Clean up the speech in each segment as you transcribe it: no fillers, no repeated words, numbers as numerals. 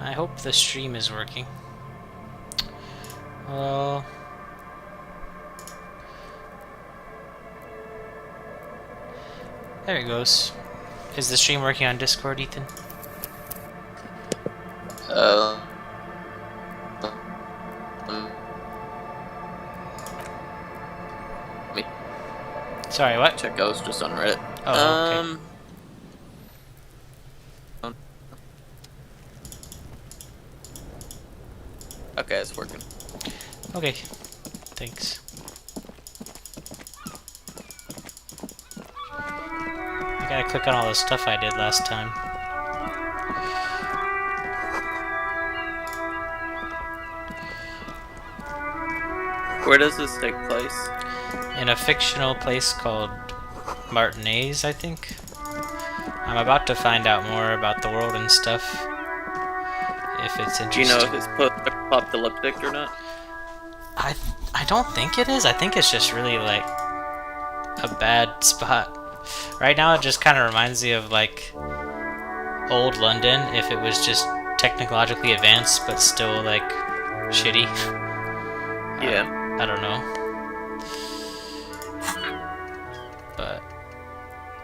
I hope the stream is working. Well, there it goes. Is the stream working on Discord, Ethan? Me Sorry, what? check. I was just on Reddit. Oh, okay. Okay, it's working. Okay, thanks. I gotta click on all the stuff I did last time. Where does this take place? In a fictional place called Martinez, I think. I'm about to find out more about the world and stuff. If it's interesting. Do you know if it's post-apocalyptic or not? I don't think it is. I think it's just really like a bad spot. Right now it just kind of reminds me of like old London if it was just technologically advanced but still like shitty. Yeah. I don't know. But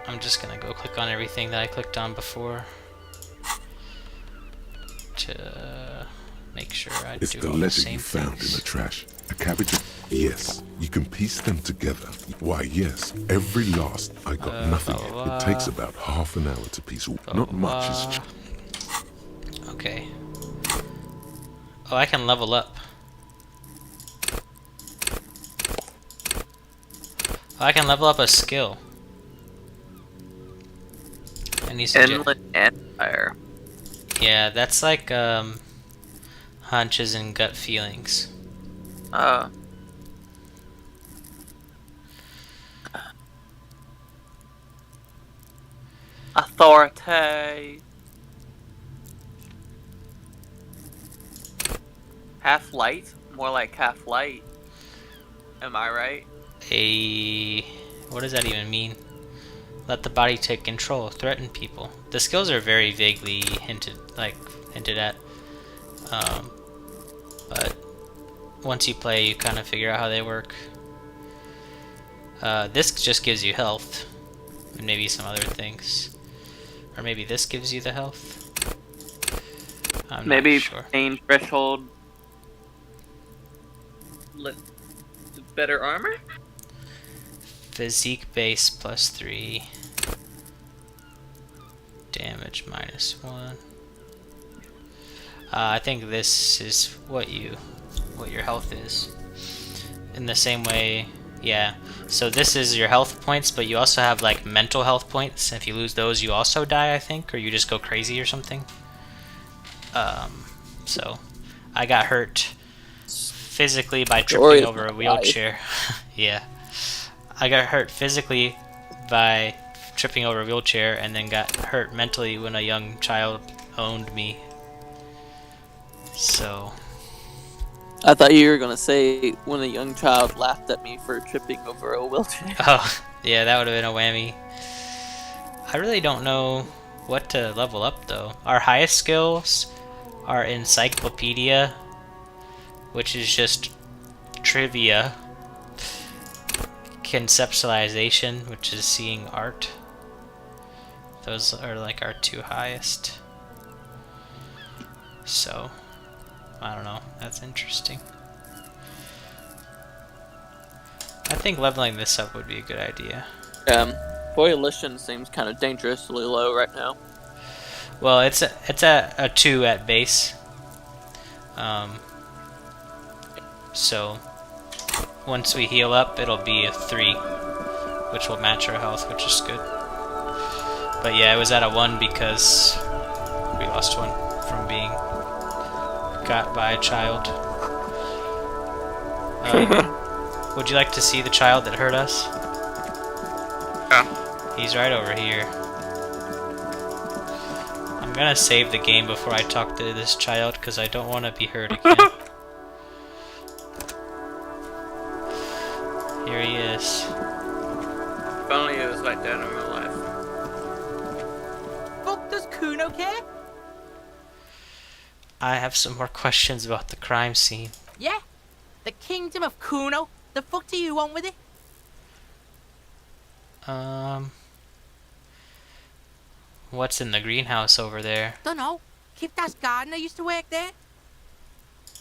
I'm just gonna go click on everything that I clicked on before to make sure I It's do the all the letter same you found in things. the trash. A cabbage. Yes, you can piece them together. Why, yes, every last. I got nothing. Blah, blah, It takes about half an hour to piece. Not much. Is Okay. Oh, I can level up. Oh, I can level up a skill. And you Inland Empire. yeah, that's like hunches and gut feelings. Authority. Half light? More like half light. Am I right? What does that even mean? Let the body take control, threaten people. The skills are very vaguely hinted at. But once you play, you kind of figure out how they work. This just gives you health, and maybe some other things. Or maybe this gives you the health. I'm Maybe not sure. pain threshold. Better armor? Physique base +3. Damage -1. I think this is what your health is. In the same way, yeah. So this is your health points, but you also have like mental health points. If you lose those, you also die, I think, or you just go crazy or something. So I got hurt physically by tripping over a wheelchair. Yeah. I got hurt physically by tripping over a wheelchair and then got hurt mentally when a young child owned me. So I thought you were gonna say when a young child laughed at me for tripping over a wheelchair. oh, yeah, that would have been a whammy. I really don't know what to level up though. Our highest skills are encyclopedia, which is just trivia. Conceptualization, which is seeing art. Those are like our two highest. So, I don't know. That's interesting. I think leveling this up would be a good idea. Elysium seems kind of dangerously low right now. Well, it's at a 2 at base. So once we heal up, it'll be a 3, which will match our health, which is good. But yeah, it was at a 1 because we lost one from being got by a child. Would you like to see the child that hurt us? Yeah. He's right over here. I'm gonna save the game before I talk to this child because I don't want to be hurt again. Here he is. If only it was like that in real life. Fuck, does Kuno care? I have some more questions about the crime scene. Yeah? The kingdom of Kuno? The fuck do you want with it? What's in the greenhouse over there? Dunno. Kipta's gardener used to work there.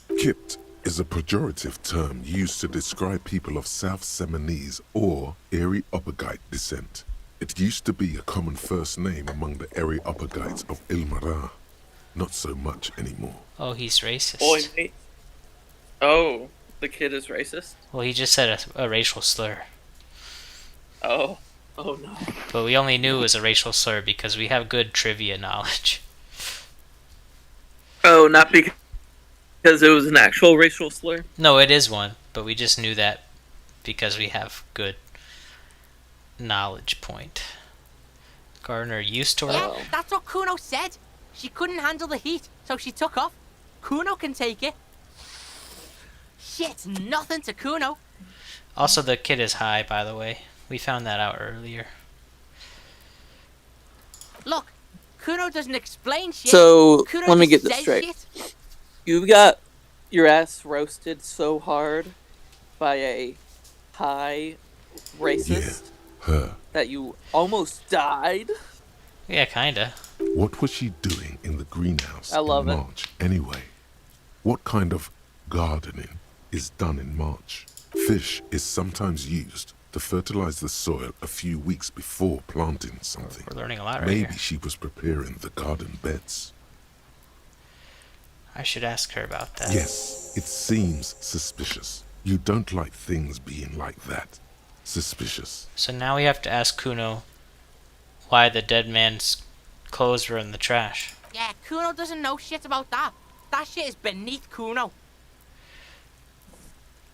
Kipt is a pejorative term used to describe people of South Seminese or Areopagite descent. It used to be a common first name among the Areopagites of Ilmara. Not so much anymore. Oh, he's racist. Boy, mate. Oh, the kid is racist? Well, he just said a racial slur. Oh. Oh no. But we only knew it was a racial slur because we have good trivia knowledge. Oh, not because it was an actual racial slur? No, it is one, but we just knew that because we have good knowledge point. Gardener used to Yeah, work. that's what Kuno said. She couldn't handle the heat, so she took off. Kuno can take it. Shit's nothing to Kuno. Also, the kid is high, by the way. We found that out earlier. Look, Kuno doesn't explain shit. So, Kuno let me just get this says straight. shit. You got your ass roasted so hard by a high racist Her. that you almost died? Yeah, kinda. What was she doing in the greenhouse I love in it. March anyway? What kind of gardening is done in March? Fish is sometimes used to fertilize the soil a few weeks before planting something. We're learning a lot right Maybe here. she was preparing the garden beds. I should ask her about that. Yes, it seems suspicious. You don't like things being like that. Suspicious. So now we have to ask Kuno why the dead man's clothes were in the trash. Yeah, Kuno doesn't know shit about that. That shit is beneath Kuno.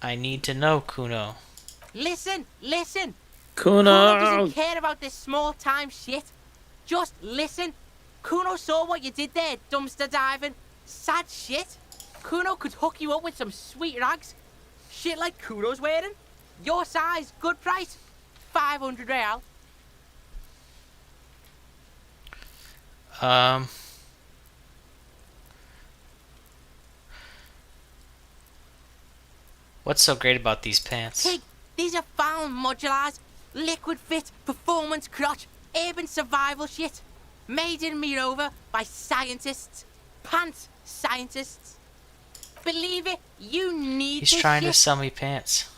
I need to know, Kuno. Listen. Kuno doesn't Kuno! care about this small time shit. Just listen. Kuno saw what you did there, dumpster diving. Sad shit. Kuno could hook you up with some sweet rags. Shit like Kuno's wearing. Your size, good price. 500 real. What's so great about these pants? Pig, these are found modulars. Liquid fit, performance crotch, urban survival shit. Made in Mirova by scientists. Pants scientists. Believe it, you need He's this trying to shit. sell me pants.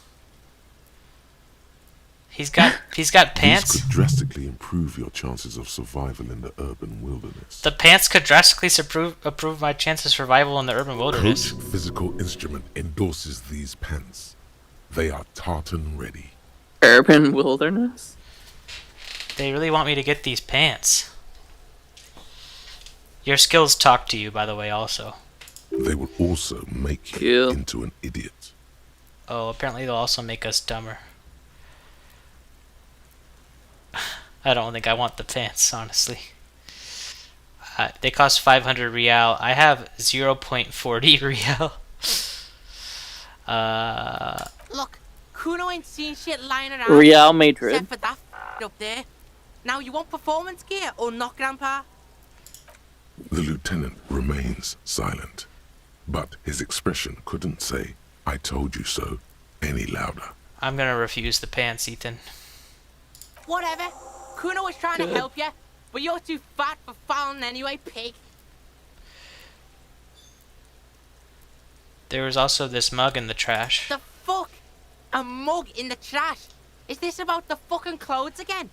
He's got These pants. could drastically improve your chances of survival in the urban wilderness. The pants could drastically improve my chances of survival in the urban wilderness. Coach Physical Instrument endorses these pants. They are tartan ready. Urban wilderness? They really want me to get these pants. Your skills talk to you, by the way, also. They will also make you Cool. into an idiot. Oh, apparently they'll also make us dumber. I don't think I want the pants, honestly. They cost 500 real. I have 0.40 real. Look, Kuno ain't seen shit lying around. Real Madrid. Except for that up there. Now you want performance gear or not, Grandpa? The lieutenant remains silent, but his expression couldn't say, "I told you so," any louder. I'm gonna refuse the pants, Ethan. Whatever. Kuno was trying to Good. help you, but you're too fat for fouling anyway, pig. There was also this mug in the trash. The fuck? A mug in the trash? Is this about the fucking clothes again?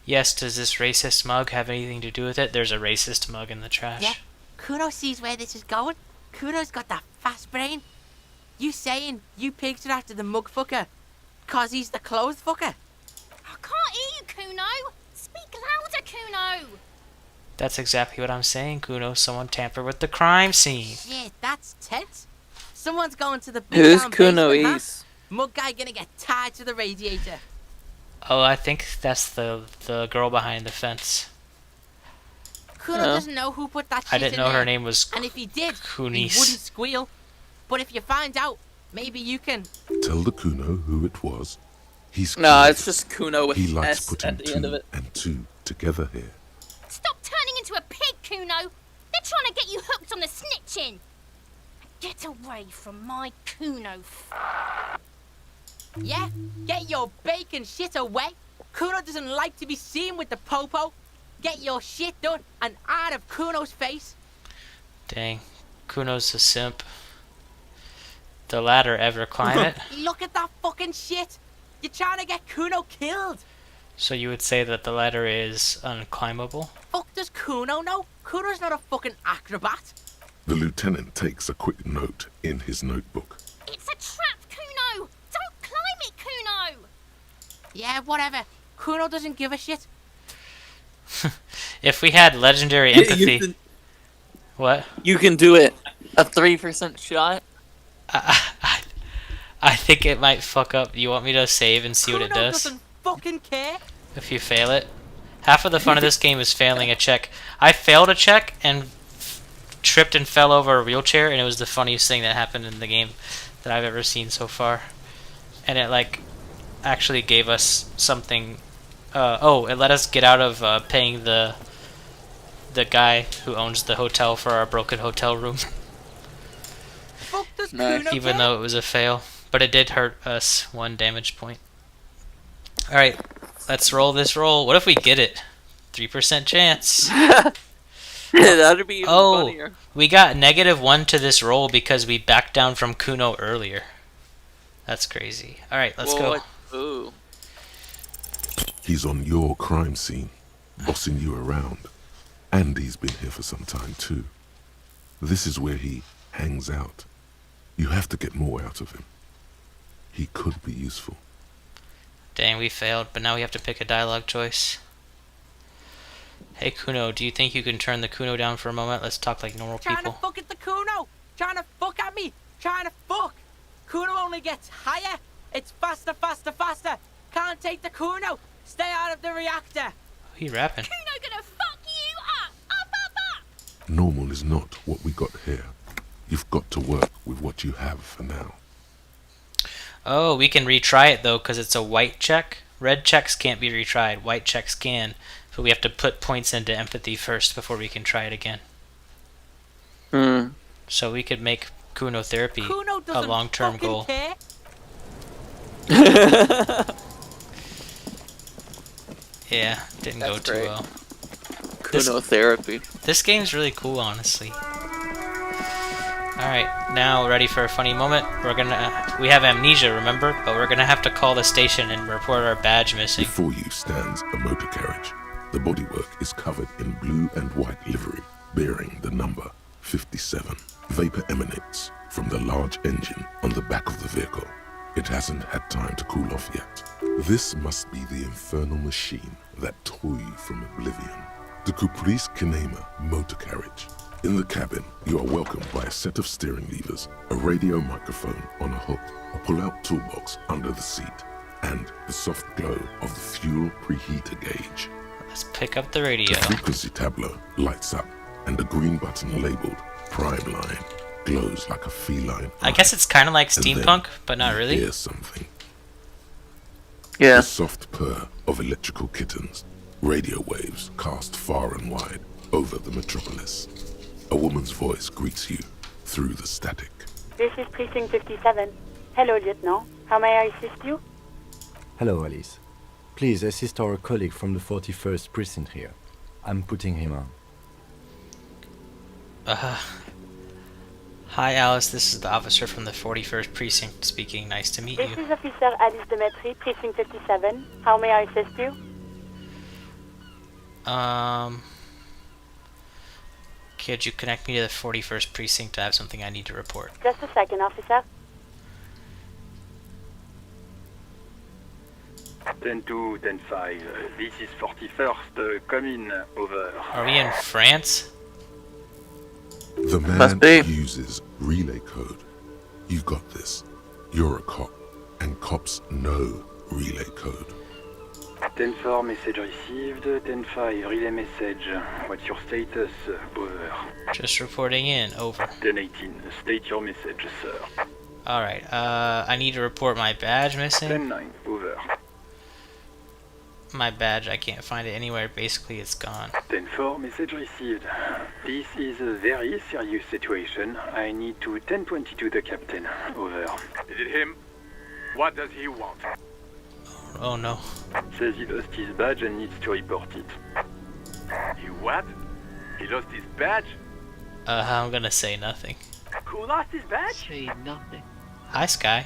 Yes, does this racist mug have anything to do with it? There's a racist mug in the trash. Yeah. Kuno sees where this is going. Kuno's got that fast brain. You saying you pigs are after the mug fucker? Cause he's the clothes fucker? I can't hear you, Kuno. Speak louder, Kuno. That's exactly what I'm saying, Kuno. Someone tampered with the crime scene. Shit, that's tense. Someone's going to the big Who's damn Kuno basement, huh? East? Mug guy gonna get tied to the radiator. Oh, I think that's the girl behind the fence. Kuno Oh. doesn't know who put that shit I didn't in know there. her name was And if he did, Kunis. he wouldn't squeal. But if you find out, maybe you can. Tell the Kuno who it was. He's No, creative. it's just Kuno with He likes S putting at the end of 2 it. and 2 together here. Stop turning into a pig, Kuno. They're trying to get you hooked on the snitching. Get away from my Kuno. Yeah? Get your bacon shit away. Kuno doesn't like to be seen with the popo. Get your shit done and out of Kuno's face. Dang. Kuno's a simp. The ladder ever climb it? Look at that fucking shit. You're trying to get Kuno killed. So you would say that the ladder is unclimbable? Fuck does Kuno know? Kuno's not a fucking acrobat. The lieutenant takes a quick note in his notebook. It's a trap, Kuno. Don't climb it, Kuno. Yeah, whatever. Kuno doesn't give a shit. If we had legendary empathy... What? You can do it. A 3% shot. I think it might fuck up. You want me to save and see what it Kuno does? doesn't fucking care. If you fail it? Half of the fun of this game is failing a check. I failed a check and tripped and fell over a wheelchair, and it was the funniest thing that happened in the game that I've ever seen so far. And it, like, actually gave us something... it let us get out of paying the guy who owns the hotel for our broken hotel room. Fuck does Nice. Kuno Even care? though it was a fail. But it did hurt us 1 damage point. Alright, let's roll this roll. What if we get it? 3% chance. That'd be even Oh, funnier. we got -1 to this roll because we backed down from Kuno earlier. That's crazy. Alright, let's go. Ooh. He's on your crime scene, bossing you around. And he's been here for some time too. This is where he hangs out. You have to get more out of him. He could be useful. Dang, we failed, but now we have to pick a dialogue choice. Hey Kuno, do you think you can turn the Kuno down for a moment? Let's talk like normal Trying to people. fuck at the Kuno. Trying to fuck at me. Trying to fuck. Kuno only gets higher. It's faster, faster, faster. Can't take the Kuno. Stay out of the reactor. He rapping. Kuno gonna fuck you up. Up. Normal is not what we got here. You've got to work with what you have for now. Oh, we can retry it though, because it's a white check. Red checks can't be retried. White checks can. So we have to put points into empathy first before we can try it again. Hmm. So we could make Kuno therapy Kuno a doesn't long-term fucking goal. care. Yeah, didn't go That's too great. well. Kuno therapy. This game's really cool, honestly. Alright, now ready for a funny moment. We have amnesia, remember? But we're gonna have to call the station and report our badge missing. Before you stands a motor carriage. The bodywork is covered in blue and white livery, bearing the number 57. Vapor emanates from the large engine on the back of the vehicle. It hasn't had time to cool off yet. This must be the infernal machine that tore you from oblivion. The Caprice Kinema motor carriage. In the cabin, you are welcomed by a set of steering levers, a radio microphone on a hook, a pull-out toolbox under the seat, and the soft glow of the fuel preheater gauge. Let's pick up the radio. The frequency tableau lights up, and the green button labeled Prime Line glows like a feline I guess it's kind of like And then steampunk, but not you really. hear something. Yeah. The soft purr of electrical kittens, radio waves cast far and wide over the metropolis. A woman's voice greets you through the static. This is Precinct 57. Hello, Lieutenant. How may I assist you? Hello, Alice. Please assist our colleague from the 41st precinct here. I'm putting him on. Hi Alice, this is the officer from the 41st precinct speaking. Nice to meet This you. is Officer Alice Demetri, Precinct 57. How may I assist you? Could you connect me to the 41st precinct? I have something I need to report. Just a second, officer. 10-2, 10-5. This is 41st. Come in. Over. Are we in France? The man Must be. uses relay code. You got this. You're a cop, and cops know relay code. 10-4, message received. 10-5, relay message. What's your status? Over. Just reporting in. Over. 10-18, state your message, sir. Alright, I need to report my badge missing. 10-9, over. my badge. I can't find it anywhere. Basically, it's gone. 10-4, message received. This is a very serious situation. I need to 1022 the captain. Over. Is it him? What does he want? Oh no. Says he lost his badge and needs to report it. He what? He lost his badge? I'm gonna say nothing. Who lost his badge? Say nothing. Hi, Sky.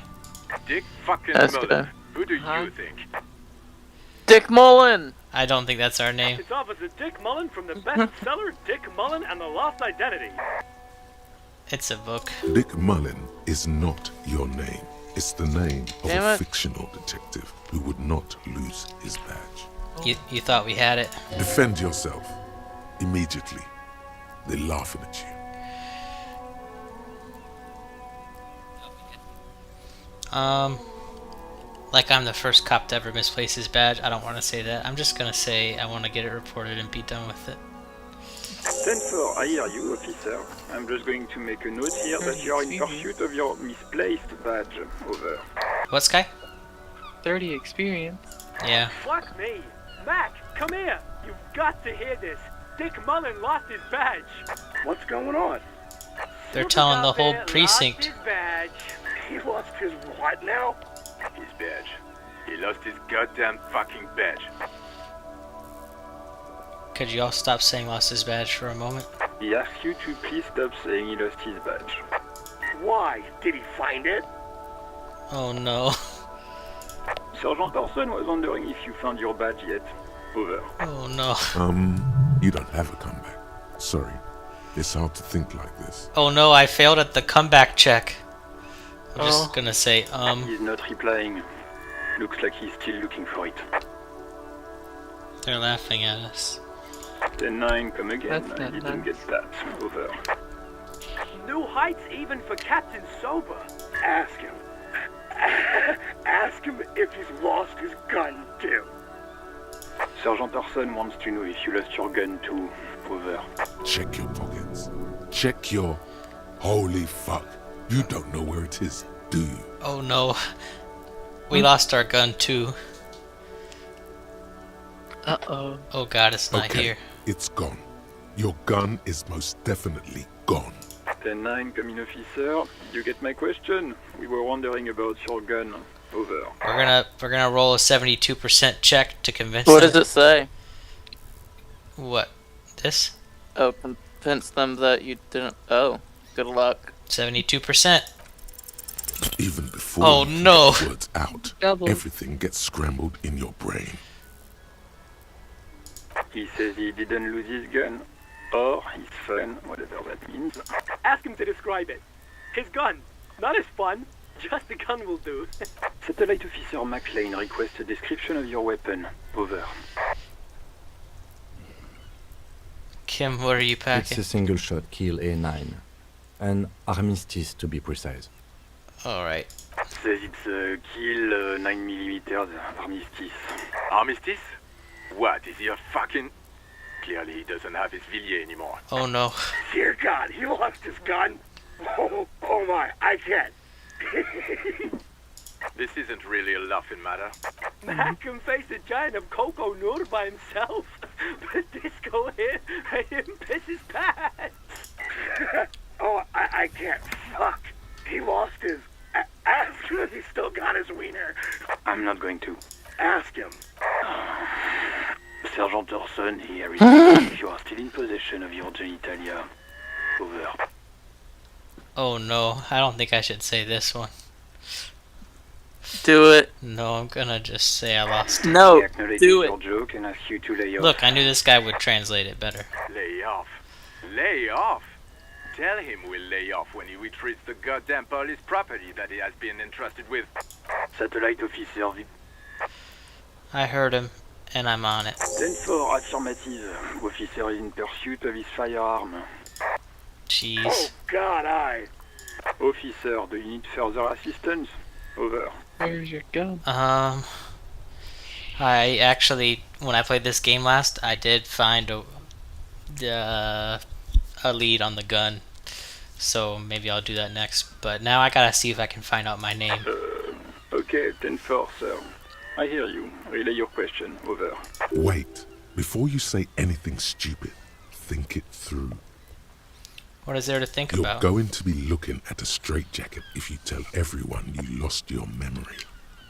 Dick fucking That's Mullen. good. Who do Huh? you think? Dick Mullen! I don't think that's our name. It's Officer Dick Mullen from the bestseller Dick Mullen and the Lost Identity. It's a book. Dick Mullen is not your name. It's the name of Damn a it. fictional detective who would not lose his badge. You thought we had it? Defend yourself. Immediately. They're laughing at you. Like I'm the first cop to ever misplace his badge. I don't want to say that. I'm just gonna say I want to get it reported and be done with it. 10-4, I hear you, officer. I'm just going to make a note here that you are in pursuit of your misplaced badge. Over. What, Sky? 30 experience. Yeah. Fuck me. Mac, come here. You've got to hear this. Dick Mullen lost his badge. What's going on? They're telling the whole precinct. Lost his badge. He lost his what now? His badge. He lost his goddamn fucking badge. Could you all stop saying lost his badge for a moment? He asks you to please stop saying he lost his badge. Why? Did he find it? Oh no. Sergeant Orson was wondering if you found your badge yet. Over. Oh no. You don't have a comeback. Sorry. It's hard to think like this. Oh no, I failed at the comeback check. I'm just Oh. gonna say, He's not replying. Looks like he's still looking for it. they're laughing at us. 10-9, come again. That's I not didn't nice. get that. Over. New heights even for Captain Sober. Ask him. Ask him if he's lost his gun too. Sergeant Orson wants to know if you lost your gun too. Over. Check your pockets. Check your... Holy fuck. You don't know where it is, do you? Oh no. We lost our gun too. Uh-oh. Oh god, it's not here. It's gone. Your gun is most definitely gone. 10-9, come in, officer. You get my question? We were wondering about your gun. Over. We're gonna roll a 72% check to convince What them. does it say? What? This? Oh, convince them that you didn't. Oh, good luck. 72%. Even before Oh, you no. get the words out, Double. everything gets scrambled in your brain. He says he didn't lose his gun. Or his fun, whatever that means. Ask him to describe it. His gun. Not his fun. Just the gun will do. Satellite Officer McLean requests a description of your weapon. Over. Kim, what are you It's packing? a single shot kill A9. An armistice to be precise. Alright. Says it's a kill 9mm armistice. Armistice? What, is he a fucking... Clearly he doesn't have his Villiers anymore. Oh no. Dear God, he lost his gun. Oh my, I can't. This isn't really a laughing matter. Mac can face a giant of Coco Noor by himself. But Disco here made him piss his pants. Oh, I can't. Fuck. He lost his... Ask him if he still got his wiener. I'm not going to. Ask him. Sergeant Orson here is if you are still in possession of your genitalia. Over. Oh no. I don't think I should say this one. Do it. No, I'm gonna just say I lost. No, He acknowledges do your it. joke and asks you to lay off. Look, I knew this guy would translate it better. Lay off. Lay off? Tell him we'll lay off when he retrieves the goddamn police property that he has been entrusted with. Satellite Officer I heard him, and I'm on it. 10-4, affirmative. Officer is in pursuit of his firearm. Jeez. God, Officer, do you need further assistance? Over. Where's your gun? I actually, when I played this game last, I did find a lead on the gun. So maybe I'll do that next. But now I gotta see if I can find out my name. Okay, 10-4, sir. I hear you. Relay your question. Over. Wait. Before you say anything stupid, think it through. What is there to think You're about? going to be looking at a straitjacket if you tell everyone you lost your memory.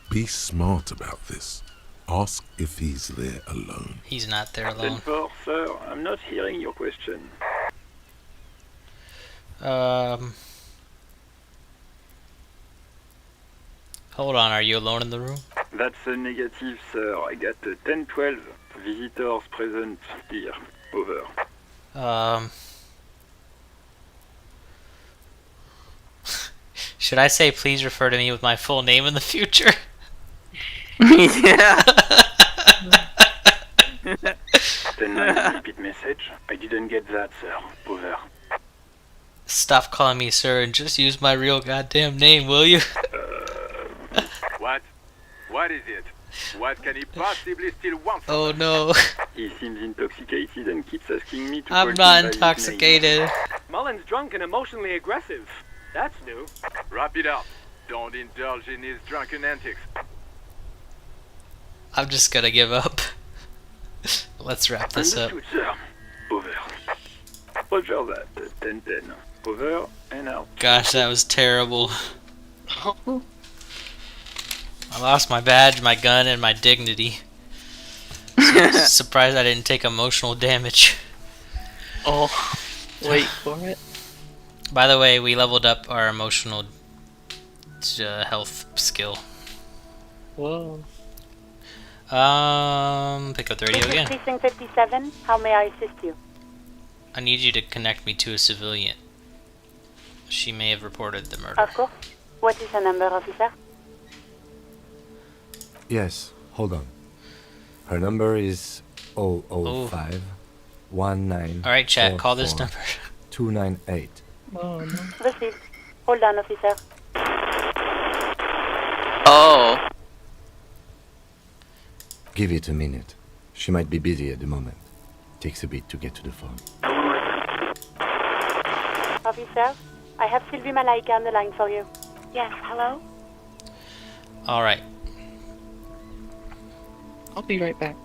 Be smart about this. Ask if he's there alone. He's not there alone. 10-4, sir. I'm not hearing your question. Hold on, are you alone in the room? That's a negative, sir. I got a 10-12 visitors present here. Over. Should I say please refer to me with my full name in the future? Yeah. 10-9 repeat message. I didn't get that, sir. Over. Stop calling me sir and just use my real goddamn name, will you? What? What is it? What can he possibly still want from Oh us? no. He seems intoxicated and keeps asking me to I'm call not him by his intoxicated. Mullen's drunk and emotionally aggressive. That's new. Wrap it up. Don't indulge in his drunken antics. I'm just gonna give up. Let's wrap this up. Understood, sir. Over. Roger that. 10-10. Over and out. Gosh, that was terrible. I lost my badge, my gun, and my dignity. Surprised I didn't take emotional damage. Oh, wait for it. By the way, we leveled up our emotional health skill. Whoa. Pick up the radio again. Precinct 57. How may I assist you? I need you to connect me to a civilian. She may have reported the murder. Of course. What is the number, officer? Yes, hold on. Her number is 005 19. Alright, chat, call this number. 298. Oh no. Received. Hold on, officer. Oh. Give it a minute. She might be busy at the moment. Takes a bit to get to the phone. Officer, I have Sylvie Malaika on the line for you. Yes, hello? Alright, I'll be right back.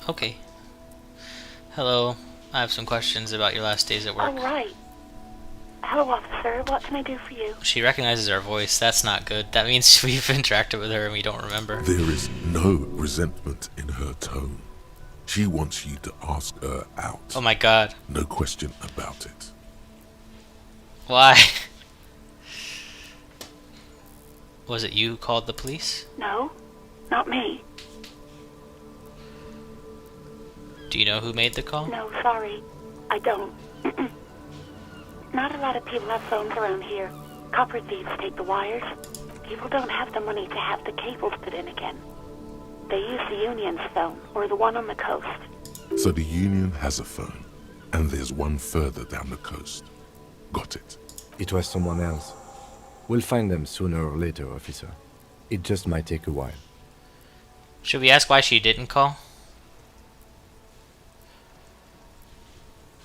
okay. Hello, I have some questions about your last days at work. All right. Hello, officer. What can I do for you? She recognizes our voice. That's not good. That means we've interacted with her and we don't remember. There is no resentment in her tone. She wants you to ask her out. Oh my god. No question about it. Why? Was it you who called the police? No, not me. Do you know who made the call? No, sorry. I don't. Not a lot of people have phones around here. Copper thieves take the wires. People don't have the money to have the cables put in again. They use the Union's phone, or the one on the coast. So the Union has a phone, and there's one further down the coast. Got it. It was someone else. We'll find them sooner or later, officer. It just might take a while. Should we ask why she didn't call?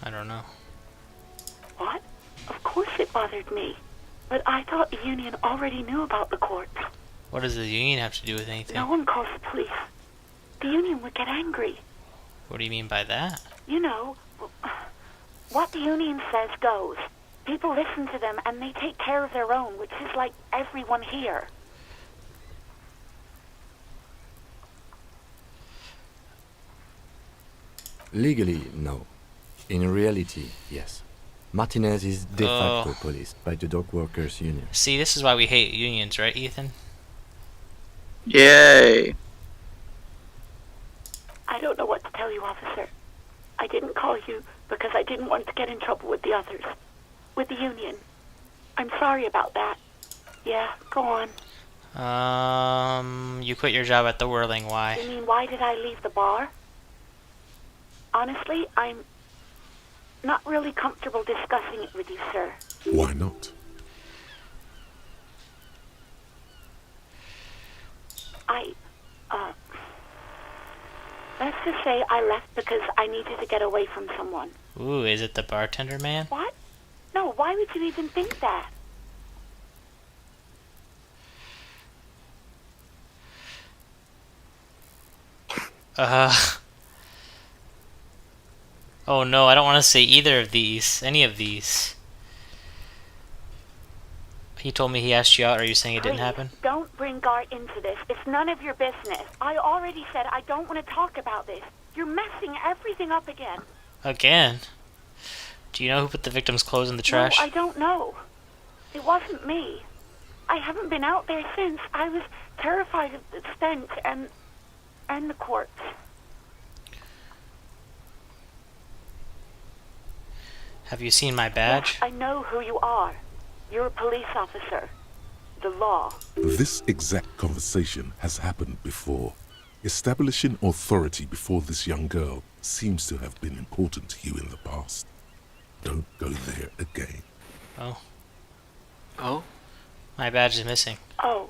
I don't know. What? Of course it bothered me. But I thought the Union already knew about the corpse. What does the Union have to do with anything? No one calls the police. The Union would get angry. What do you mean by that? You know, what the Union says goes. People listen to them and they take care of their own, which is like everyone here. Legally, no. In reality, yes. Martinez is de facto Oh. policed by the dock workers union. See, this is why we hate unions, right, Ethan? Yay. I don't know what to tell you, officer. I didn't call you because I didn't want to get in trouble with the others. With the Union. I'm sorry about that. Yeah, go on. You quit your job at the Whirling. Why? You mean, why did I leave the bar? Honestly, I'm not really comfortable discussing it with you, sir. Why not? Let's just say I left because I needed to get away from someone. Ooh, is it the bartender man? What? No, why would you even think that? Oh no, I don't want to say either of these. Any of these. He told me he asked you out. Are you saying it didn't Please, happen? don't bring Gart into this. It's none of your business. I already said I don't want to talk about this. You're messing everything up again. Again? Do you know who put the victim's clothes in the trash? No, I don't know. It wasn't me. I haven't been out there since. I was terrified of the stench and the corpse. Have you seen my badge? Yes, I know who you are. You're a police officer. The law. This exact conversation has happened before. Establishing authority before this young girl seems to have been important to you in the past. Don't go there again. Oh. Oh? My badge is missing. Oh,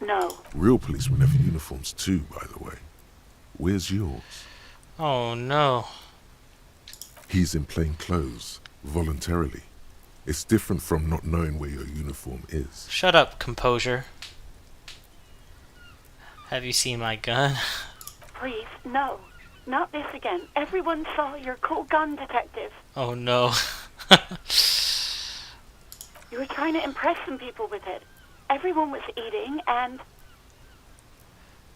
no. Real policemen have uniforms too, by the way. Where's yours? Oh no. He's in plain clothes, voluntarily. It's different from not knowing where your uniform is. Shut up, composure. Have you seen my gun? Please, no. Not this again. Everyone saw your cool gun, detective. Oh no. You were trying to impress some people with it. Everyone was eating, and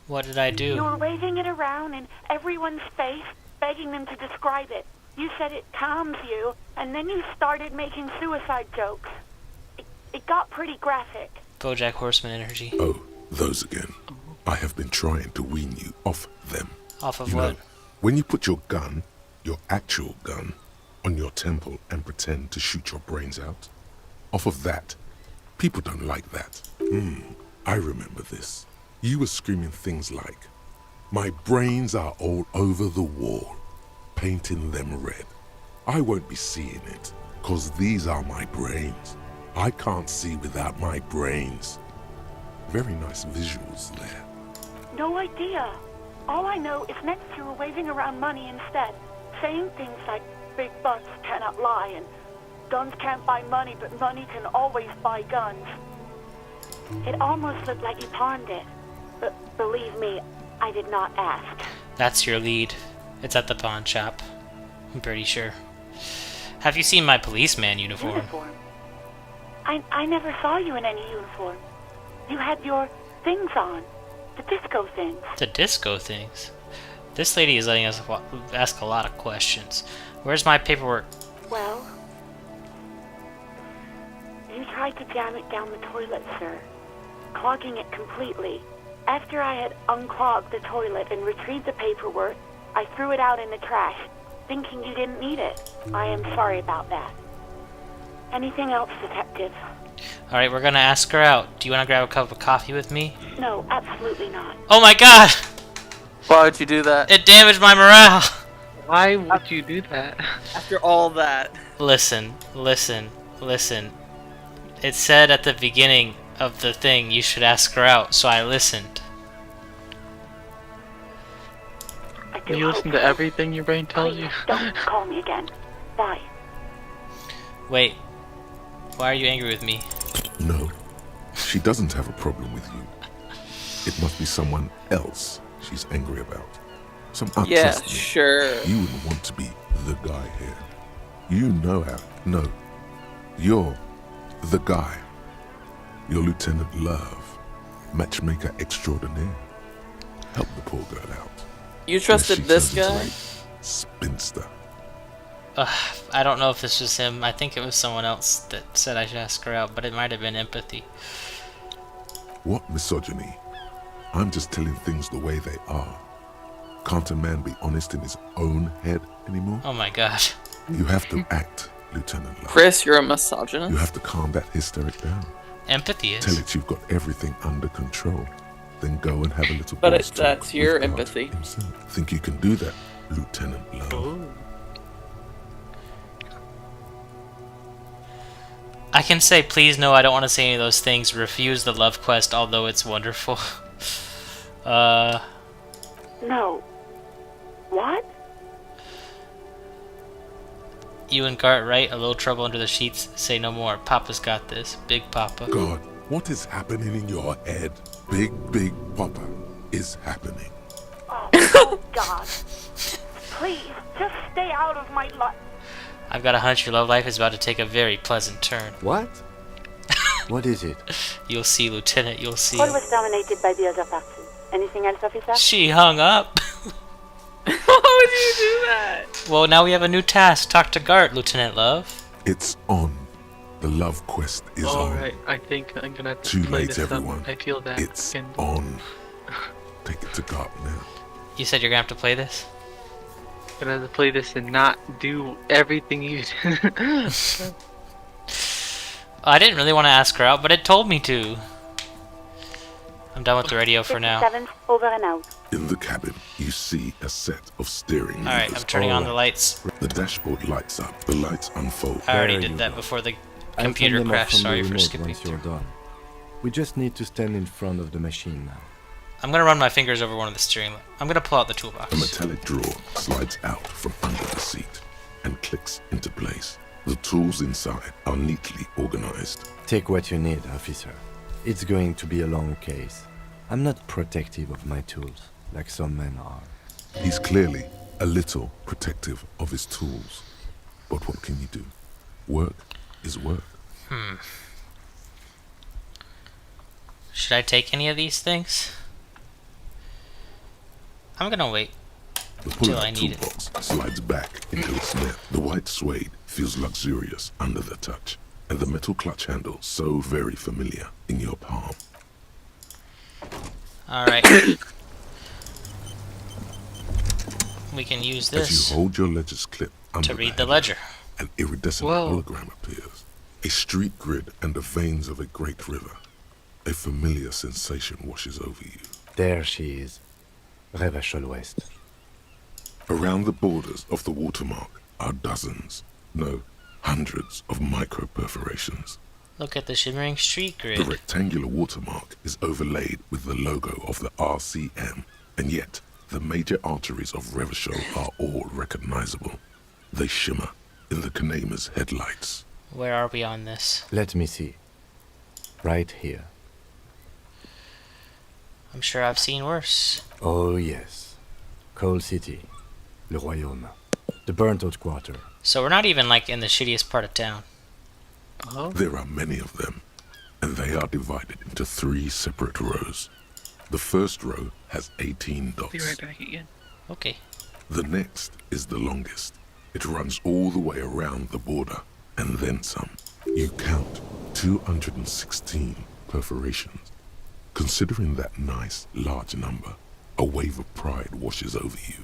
What did I you do? were waving it around in everyone's face, begging them to describe it. You said it calms you, and then you started making suicide jokes. It got pretty graphic. BoJack Horseman energy. Oh, those again. I have been trying to wean you off them. Off of You what? know, when you put your gun, your actual gun, on your temple and pretend to shoot your brains out, off of that, people don't like that. I remember this. You were screaming things like, "My brains are all over the wall, painting them red. I won't be seeing it, 'cause these are my brains. I can't see without my brains." Very nice visuals there. No idea. All I know is next you were waving around money instead, saying things like big bucks cannot lie and guns can't buy money, but money can always buy guns. It almost looked like you pawned it, but believe me, I did not ask. That's your lead. It's at the pawn shop. I'm pretty sure. Have you seen my policeman uniform? Uniform? I never saw you in any uniform. You had your things on. The disco things. The disco things. This lady is letting us ask a lot of questions. Where's my paperwork? Well, you tried to jam it down the toilet, sir, clogging it completely. After I had unclogged the toilet and retrieved the paperwork, I threw it out in the trash, thinking you didn't need it. I am sorry about that. Anything else, detective? Alright, we're gonna ask her out. Do you wanna grab a cup of coffee with me? No, absolutely not. Oh my god! Why would you do that? It damaged my morale! Why would you do that? After all that. Listen. It said at the beginning of the thing you should ask her out, so I listened. I do You hope listen to so. everything your brain tells Please you? don't call me again. Bye. Wait. Why are you angry with me? No, she doesn't have a problem with you. It must be someone else she's angry about. Yeah, Trust me, sure. you wouldn't want to be the guy here. You know how. No, you're the guy. You're Lieutenant Love, matchmaker extraordinaire. Help the poor girl out. You trusted Unless she this turns guy? into a spinster. I don't know if this was him. I think it was someone else that said I should ask her out, but it might have been empathy. What misogyny? I'm just telling things the way they are. Can't a man be honest in his own head anymore? Oh my god. You have to act, Lieutenant Love. Chris, you're a You misogynist. have to calm that hysteric down. Empathy Tell is. it you've got everything under control. Then go and have a little But boss talk that's your with God empathy. himself. Think you can do that, Lieutenant Love? I can say, please no, I don't want to say any of those things. Refuse the love quest, although it's wonderful. No. What? You and Gart, right? A little trouble under the sheets. Say no more. Papa's got this. Big Papa. God, what is happening in your head? Big Papa is happening. Oh, Oh, God. Please, just stay out of my life. I've got a hunch your love life is about to take a very pleasant turn. What? What is it? You'll see, Lieutenant, you'll see. Paul was dominated by the other party. Anything else, officer? She hung up. Why would you do that? Well, now we have a new task. Talk to Gart, Lieutenant Love. It's on. The love quest is on. Alright, I think I'm gonna have to Too play late, this everyone. up. I feel that. It's again. on. Take it to God now. You said you're gonna have to play this? I'm gonna have to play this and not do everything you did. I didn't really want to ask her out, but it told me to. I'm done with the radio for now. 57, over and out. In the cabin, you see a set of steering Alright, I'm turning on the lights. The dashboard lights up. The lights unfold. I already There did you that go. before the I'll computer turn them off crashed. from the Sorry for remote skipping once you're through. done. We just need to stand in front of the machine now. I'm gonna run my fingers over one of the steering. I'm gonna pull out the A toolbox. metallic drawer slides out from under the seat and clicks into place. The tools inside are neatly organized. Take what you need, officer. It's going to be a long case. I'm not protective of my tools, like some men are. He's clearly a little protective of his tools. But what can you do? Work is work. Should I take any of these things? I'm gonna wait. The Till I pull-out need it. toolbox slides back into its net. The white suede feels luxurious under the touch, and the metal clutch handle so very familiar in your palm. Alright. We can use As this you hold your ledger's clip under to read the handle, ledger. an iridescent Whoa. hologram appears. A street grid and the veins of a great river. A familiar sensation washes over you. There she is. Revachol West. Around the borders of the watermark are dozens, no, hundreds of micro perforations. Look at the shimmering street The grid. rectangular watermark is overlaid with the logo of the RCM, and yet the major arteries of Revachol are all recognizable. They shimmer in the Kanema's headlights. Where are we on this? Let me see. Right here. I'm sure I've seen worse. Oh yes. Coal City. Le Royaume. The burnt-out quarter. So we're not even like in the shittiest part of town. Oh, There are many of them, and they are divided into 3 separate rows. The first row has 18 dots. be right back again. Okay. The next is the longest. It runs all the way around the border, and then some. You count 216 perforations. Considering that nice, large number, a wave of pride washes over you.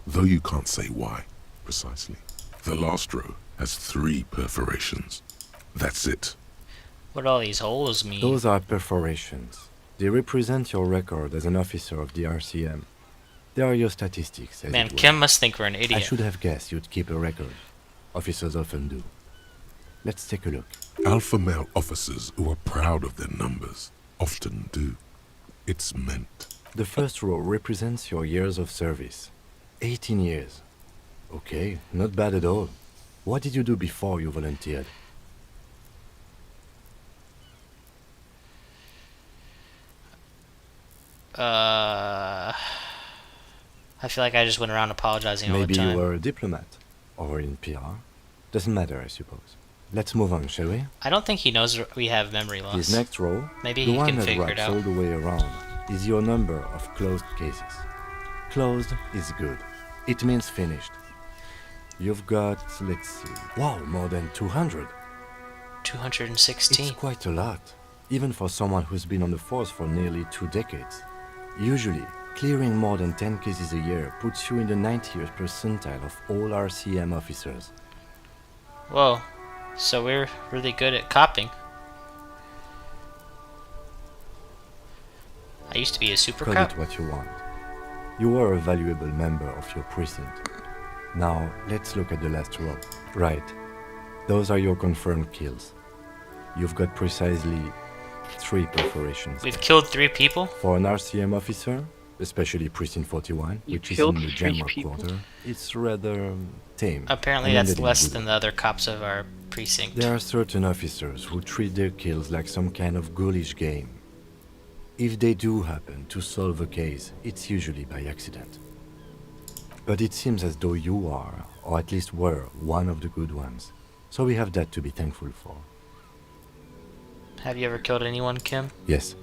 Though you can't say why, precisely. The last row has 3 perforations. That's it. What do all these holes mean? Those are perforations. They represent your record as an officer of the RCM. They are your statistics, as Man, it were. Kim must think we're an I idiot. should have guessed you'd keep a record. Officers often do. Let's take a look. Alpha male officers who are proud of their numbers often do. It's meant. The first row represents your years of service. 18 years. Okay, not bad at all. What did you do before you volunteered? I feel like I just went around apologizing all the Maybe time. you were a diplomat. Or in PR. Doesn't matter, I suppose. Let's move on, shall we? I don't think he knows we have memory loss. This next row, Maybe the he one can that figure it wraps out. all the way around, is your number of closed cases. Closed is good. It means finished. You've got, let's see, wow, more than 200. 216. It's quite a lot, even for someone who's been on the force for nearly 2 decades. Usually, clearing more than 10 cases a year puts you in the 90th percentile of all RCM officers. Whoa. So we're really good at copping. I used to be a super Call cop. it what you want. You were a valuable member of your precinct. Now, let's look at the last row. Right. Those are your confirmed kills. You've got precisely 3 perforations. We've killed 3 people? For an RCM officer, especially Precinct 41, You which is killed in the 3 Jamrock people? quarter, it's rather tame. Apparently and that's ended in less good. than the other cops of our precinct. There are certain officers who treat their kills like some kind of ghoulish game. If they do happen to solve a case, it's usually by accident. But it seems as though you are, or at least were, one of the good ones. So we have that to be thankful for. Have you ever killed anyone, Kim? Yes,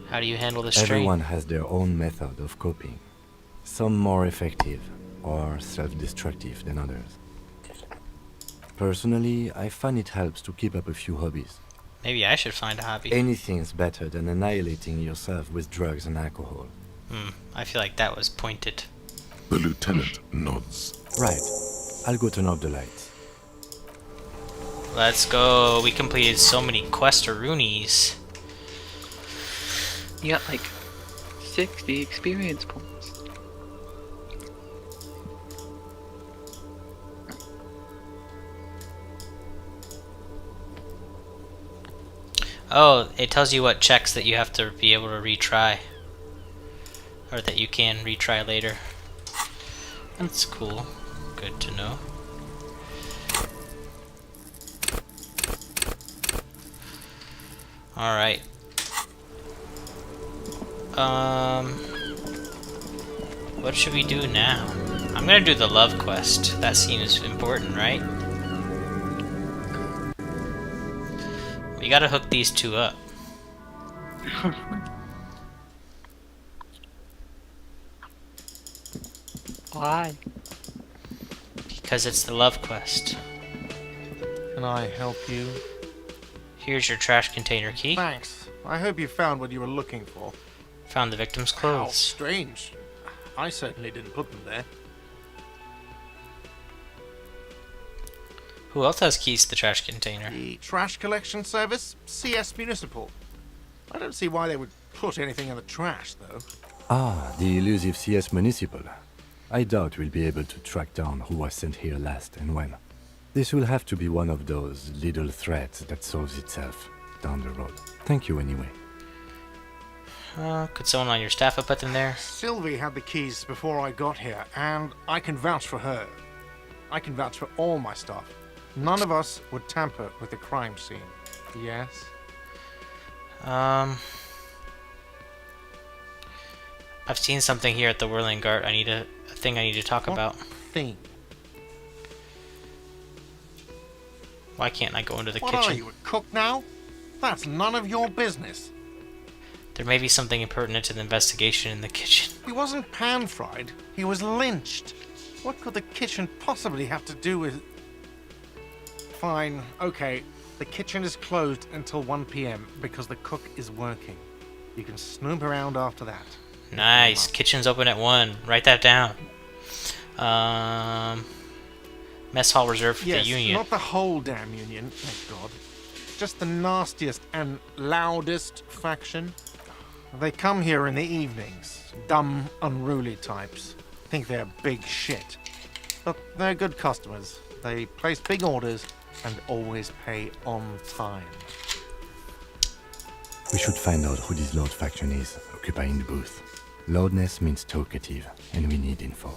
How do you handle the strain? everyone has their own method of coping. Some more effective or self-destructive than others. Personally, I find it helps to keep up a few hobbies. Maybe I should find a hobby. Anything's better than annihilating yourself with drugs and alcohol. I feel like that was pointed. The lieutenant nods. Right. I'll go turn off the lights. Let's go. We completed so many quest-a-roonies. You got like 60 experience points. Oh, it tells you what checks that you have to be able to retry. Or that you can retry later. That's cool. Good to know. Alright. What should we do now? I'm gonna do the love quest. That seems important, right? We gotta hook these two up. Why? Because it's the love quest. Can I help you? Here's your trash container key. Thanks. I hope you found what you were looking for. Found the victim's How clothes. strange. I certainly didn't put them there. Who else has keys to the trash container? The trash collection service, CS Municipal. I don't see why they would put anything in the trash, though. Ah, the elusive CS Municipal. I doubt we'll be able to track down who was sent here last and when. This will have to be one of those little threats that solves itself down the road. Thank you anyway. Could someone on your staff have put them there? Sylvie had the keys before I got here, and I can vouch for her. I can vouch for all my staff. None of us would tamper with the crime scene. Yes? I've seen something here at the Whirling Gart. I need a thing I need to talk about. Thing. Why can't I go into the What kitchen? are you, a cook now? That's none of your business. There may be something impertinent to the investigation in the kitchen. He wasn't pan-fried. He was lynched. What could the kitchen possibly have to do with... Fine, okay. The kitchen is closed until 1 p.m. because the cook is working. You can snoop around after that. Nice. Kitchen's open at 1. Write that down. Mess hall reserved for Yes, the Union. not the whole damn Union, thank God. Just the nastiest and loudest faction. They come here in the evenings. Dumb, unruly types. Think they're big shit. But they're good customers. They place big orders and always pay on time. We should find out who this Lord faction is, occupying the booth. Loudness means talkative, and we need info.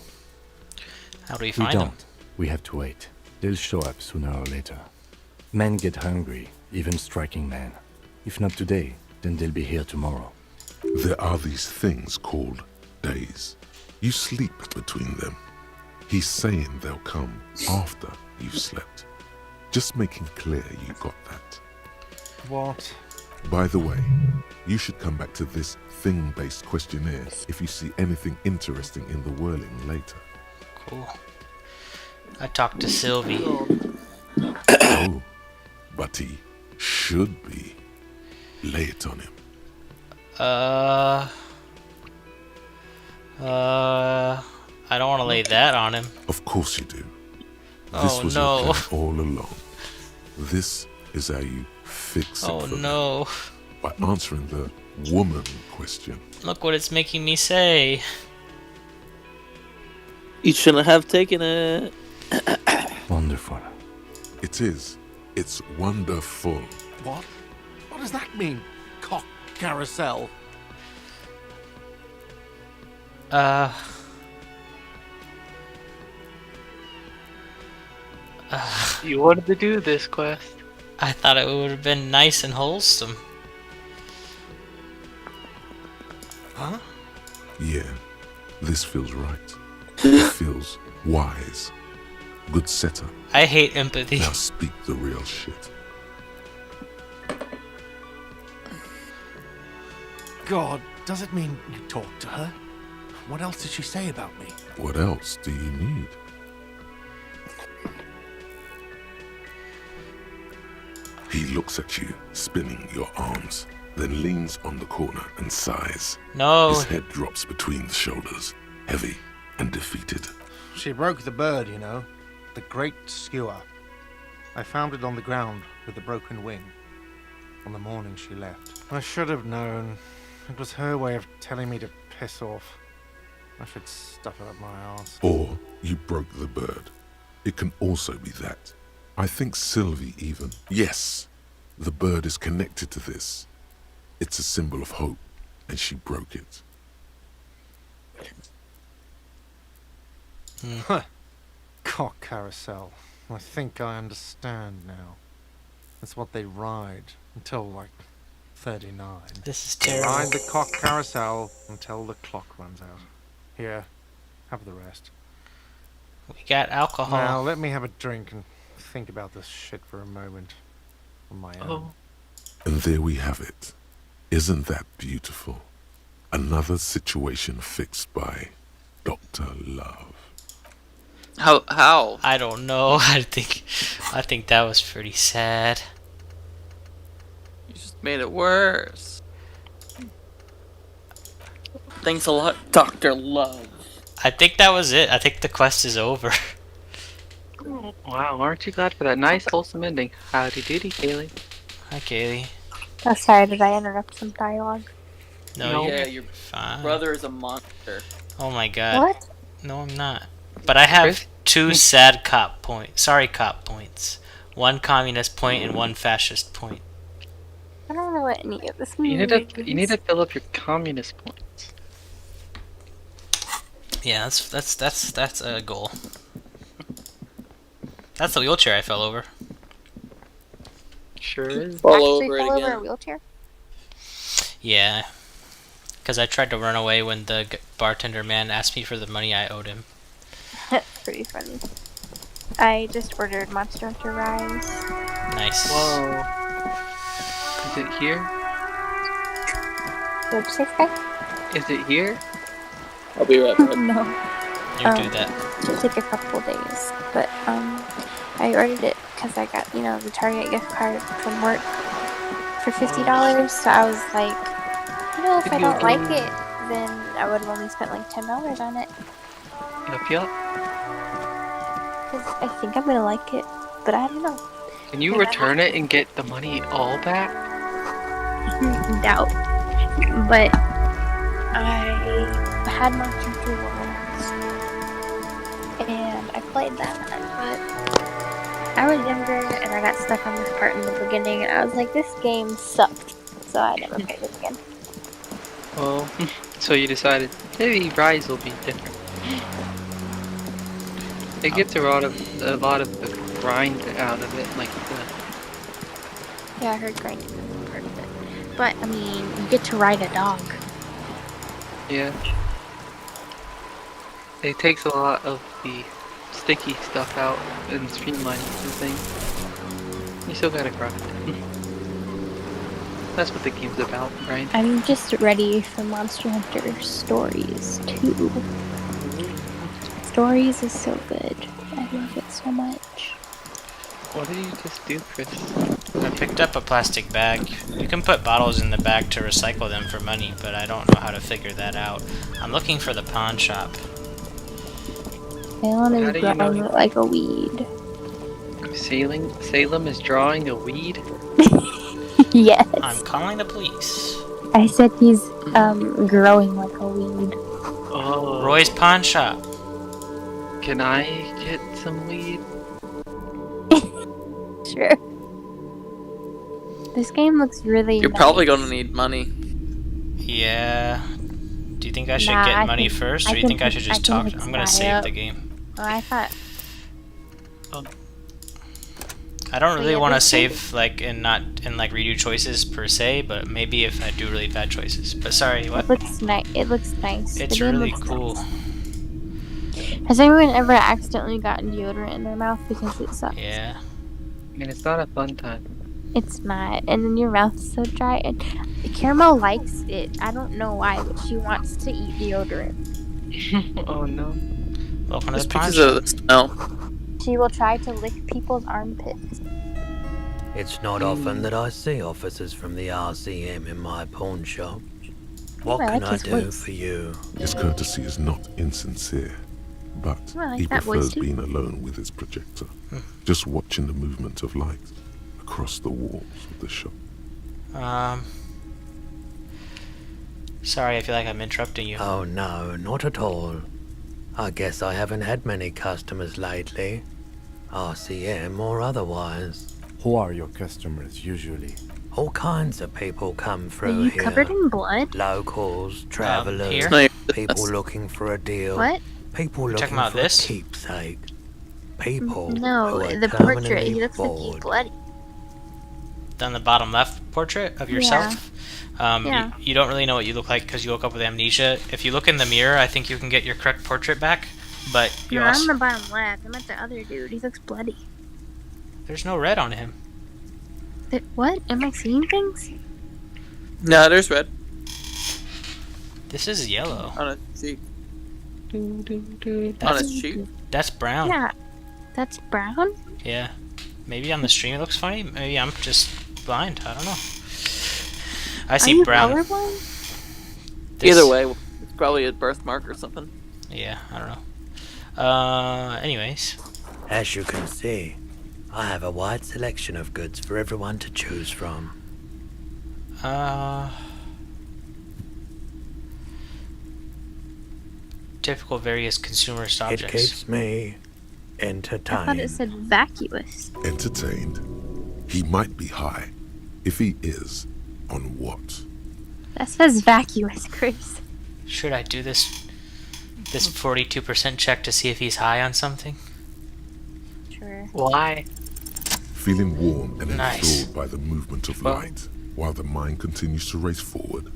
How do we We find them? don't. We have to wait. They'll show up sooner or later. Men get hungry, even striking men. If not today, then they'll be here tomorrow. There are these things called days. You sleep between them. He's saying they'll come after you've slept. Just making clear you got that. What? By the way, you should come back to this thing-based questionnaire if you see anything interesting in the whirling later. Cool. I talked to Sylvie. Oh, but he should be. Lay it on him. I don't want to lay that on him. Of course you do. Oh, This was no. your plan all along. This is how you fix it Oh for no. them. By answering the woman question. Look what it's making me say. You shouldn't have taken it. Wonderful. It is. It's wonderful. What? What does that mean? Cock carousel. You wanted to do this quest. I thought it would have been nice and wholesome. Huh? Yeah. This feels right. It feels wise. Good setup. I hate empathy. Now speak the real shit. God, does it mean you talked to her? What else did she say about me? What else do you need? He looks at you, spinning your arms, then leans on the corner and sighs. No. His head drops between the shoulders, heavy and defeated. She broke the bird, you know. The great skewer. I found it on the ground with a broken wing. On the morning she left. I should have known. It was her way of telling me to piss off. I should stuff it up my ass. Or you broke the bird. It can also be that. I think Sylvie even. Yes, the bird is connected to this. It's a symbol of hope, and she broke it. Huh. Cock carousel. I think I understand now. That's what they ride until like 39. This is They terrible. ride the cock carousel until the clock runs out. Here, have the rest. We got alcohol. Now let me have a drink and think about this shit for a moment. On my own. Oh. And there we have it. Isn't that beautiful? Another situation fixed by Dr. Love. How? I don't know. I think that was pretty sad. You just made it worse. Thanks a lot, Dr. Love. I think that was it. I think the quest is over. Wow, aren't you glad for that nice wholesome ending? Howdy doody, Kaylee. Hi, Kaylee. Oh, sorry, did I interrupt some dialogue? No, Yeah, you're your fine. brother is a monster. Oh my god. What? No, I'm not. But I have Chris? 2 sad cop points. Sorry, cop points. 1 communist point and 1 fascist point. I don't know what any of this You means. need to fill up your communist points. Yeah, that's a goal. That's the wheelchair I fell over. Sure is. Fall Actually over fell it over again. a wheelchair? Yeah. Because I tried to run away when the bartender man asked me for the money I owed him. Pretty funny. I just ordered Monster Hunter Rise. Nice. Whoa. Is it here? What'd you say, Sky? Is it here? I'll be right back. No. You do that. It'll take a couple days. But, I ordered it because I got, the Target gift card from work for $50. So I was like, if I don't like it, then I would have only spent like $10 on it. Yup. Because I think I'm gonna like it, but I don't know. Can you return it and get the money all back? Doubt. But I had Monster Hunter Worlds, and I played that, but I was younger, and I got stuck on this part in the beginning, and I was like, this game sucked, so I never played it again. Well, so you decided maybe Rise will be different. It gets a lot of the grind out of it, like the. Yeah, I heard grinding is part of it. But, I mean, you get to ride a dog. Yeah. It takes a lot of the sticky stuff out and streamlines the thing. You still gotta grind. That's what the game's about, right? I'm just ready for Monster Hunter Stories, too. Stories is so good. I love it so much. What did you just do, Chris? I picked up a plastic bag. You can put bottles in the bag to recycle them for money, but I don't know how to figure that out. I'm looking for the pawn shop. Salem How is do you know growing you- like a weed. Salem is drawing a weed? Yes. I'm calling the police. I said he's growing like a weed. Oh. Roy's pawn shop. Can I get some weed? Sure. This game looks really You're nice. probably gonna need money. Yeah. Do you think I should Nah, get I money can- first, or I do you can think I pick- should I just can talk? pick I'm gonna Sky save up. the game. Oh, I thought... I don't really yeah, want to this thing- save like and redo choices per se, but maybe if I do really bad choices. But sorry, what? It looks nice. It looks nice. It's the game really looks cool. nice. Has anyone ever accidentally gotten deodorant in their mouth because it sucks? Yeah. I mean, it's not a fun time. It's not, and then your mouth's so dry. And Caramel likes it. I don't know why, but she wants to eat deodorant. Oh no. Welcome to Just the pawn because shop. of the smell. She will try to lick people's armpits. It's not often that I see officers from the RCM in my pawn shop. What I can like I his do voice. for you? His courtesy is not insincere, but I like he that voice prefers too. being alone with his projector, just watching the movement of light across the walls of the shop. Sorry, I feel like I'm interrupting you. Oh no, not at all. I guess I haven't had many customers lately. RCM or otherwise. Who are your customers usually? All kinds of people come Are through you here. covered in blood? Locals, travellers, here? No, people looking for a deal. What? People You're looking talking about for this? a keepsake. People No, who are the portrait. permanently He looks like he's bored. bloody. Down the bottom left portrait of yourself. Yeah. You don't really know what you look like because you woke up with amnesia. If you look in the mirror, I think you can get your correct portrait back. But you No, also I'm the bottom left. I'm at the other dude. He looks bloody. there's no red on him. What? Am I seeing things? No, there's red This is yellow. on a cheek. On That's his cheek. that's brown. Yeah. That's brown? Yeah. Maybe on the stream it looks funny. Maybe I'm just blind. I don't know. I Are see you brown. colorblind? This- Either way, it's probably a birthmark or something. Yeah, I don't know. Anyways. As you can see, I have a wide selection of goods for everyone to choose from. Typical various consumer It objects. keeps me I thought entertained. it said vacuous. Entertained? He might be high. If he is, on what? That says vacuous, Chris. Should I do this 42% check to see if he's high on something? Sure. Why? Feeling warm and Nice. enthralled by the movement of light, while the mind continues to race forward.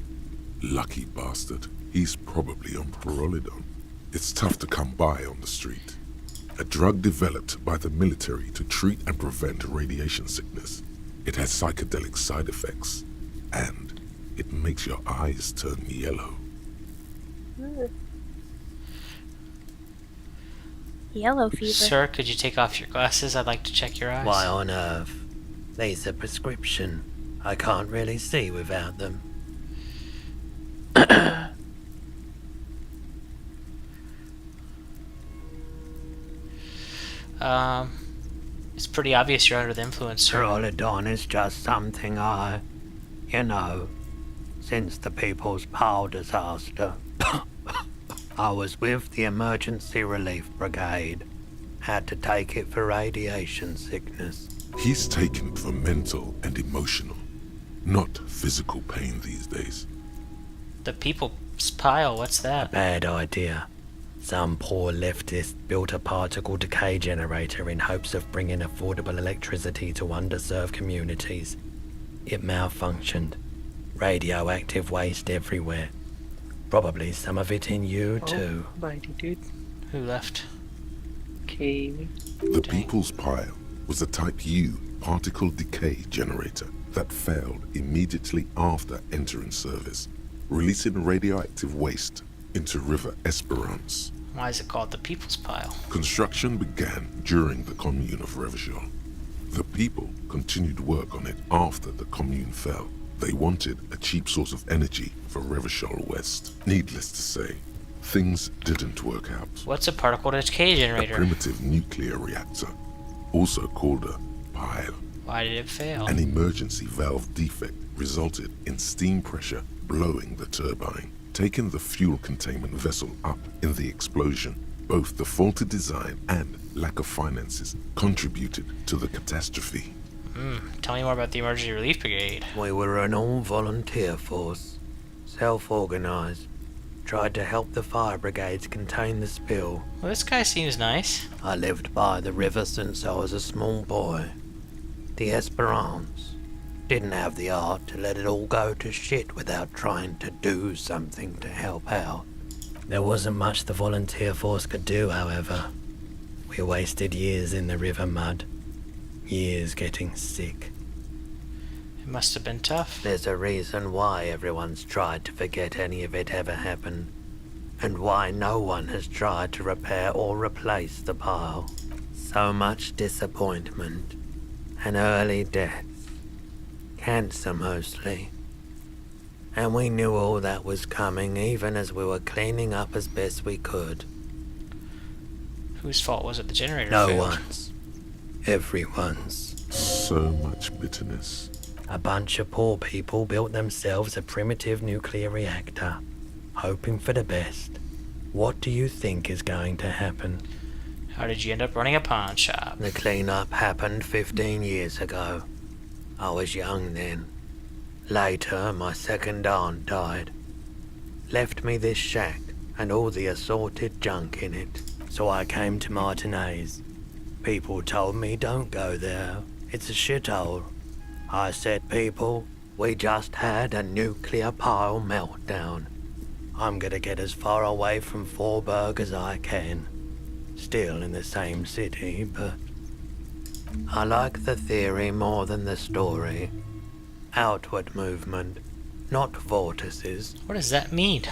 Lucky bastard. He's probably on Prolidon. It's tough to come by on the street. A drug developed by the military to treat and prevent radiation sickness. It has psychedelic side effects, and it makes your eyes turn yellow. Yellow fever. Sir, could you take off your glasses? I'd like to check your eyes. Why on earth? These are prescription. I can't really see without them. It's pretty obvious you're under the influence, sir. Prolidon is just something since the People's Power disaster, I was with the Emergency Relief Brigade. Had to take it for radiation sickness. He's taken for mental and emotional, not physical pain these days. The people's pile, what's that? Bad idea. Some poor leftist built a particle decay generator in hopes of bringing affordable electricity to underserved communities. It malfunctioned. Radioactive waste everywhere. Probably some of it in you too. Mighty dude. Who left? Okay. The People's Pile was a Type U particle decay generator that failed immediately after entering service, releasing radioactive waste into River Esperance. Why is it called the people's pile? Construction began during the Commune of Revachol. The people continued work on it after the Commune fell. They wanted a cheap source of energy for Revachol West. Needless to say, things didn't work out. What's a particle decay A generator? primitive nuclear reactor, also called a pile. Why did it fail? An emergency valve defect resulted in steam pressure blowing the turbine, taking the fuel containment vessel up in the explosion. Both the faulty design and lack of finances contributed to the catastrophe. Tell me more about the Emergency Relief Brigade. We were an all-volunteer force, self-organized. Tried to help the fire brigades contain the spill. Well, this guy seems nice. I lived by the river since I was a small boy. The Esperance didn't have the art to let it all go to shit without trying to do something to help out. There wasn't much the volunteer force could do, however. We wasted years in the river mud. Years getting sick. It must have been tough. There's a reason why everyone's tried to forget any of it ever happened, and why no one has tried to repair or replace the pile. So much disappointment, and early deaths. Cancer mostly. And we knew all that was coming even as we were cleaning up as best we could. Whose fault was it? The generator No failed. one's. Everyone's. So much bitterness. A bunch of poor people built themselves a primitive nuclear reactor, hoping for the best. What do you think is going to happen? How did you end up running a pawn shop? The cleanup happened 15 years ago. I was young then. Later, my second aunt died. Left me this shack and all the assorted junk in it. So I came to Martinez. People told me don't go there. It's a shithole. I said, people, we just had a nuclear pile meltdown. I'm gonna get as far away from Forberg as I can. Still in the same city, but I like the theory more than the story. Outward movement, not vortices. What does that mean?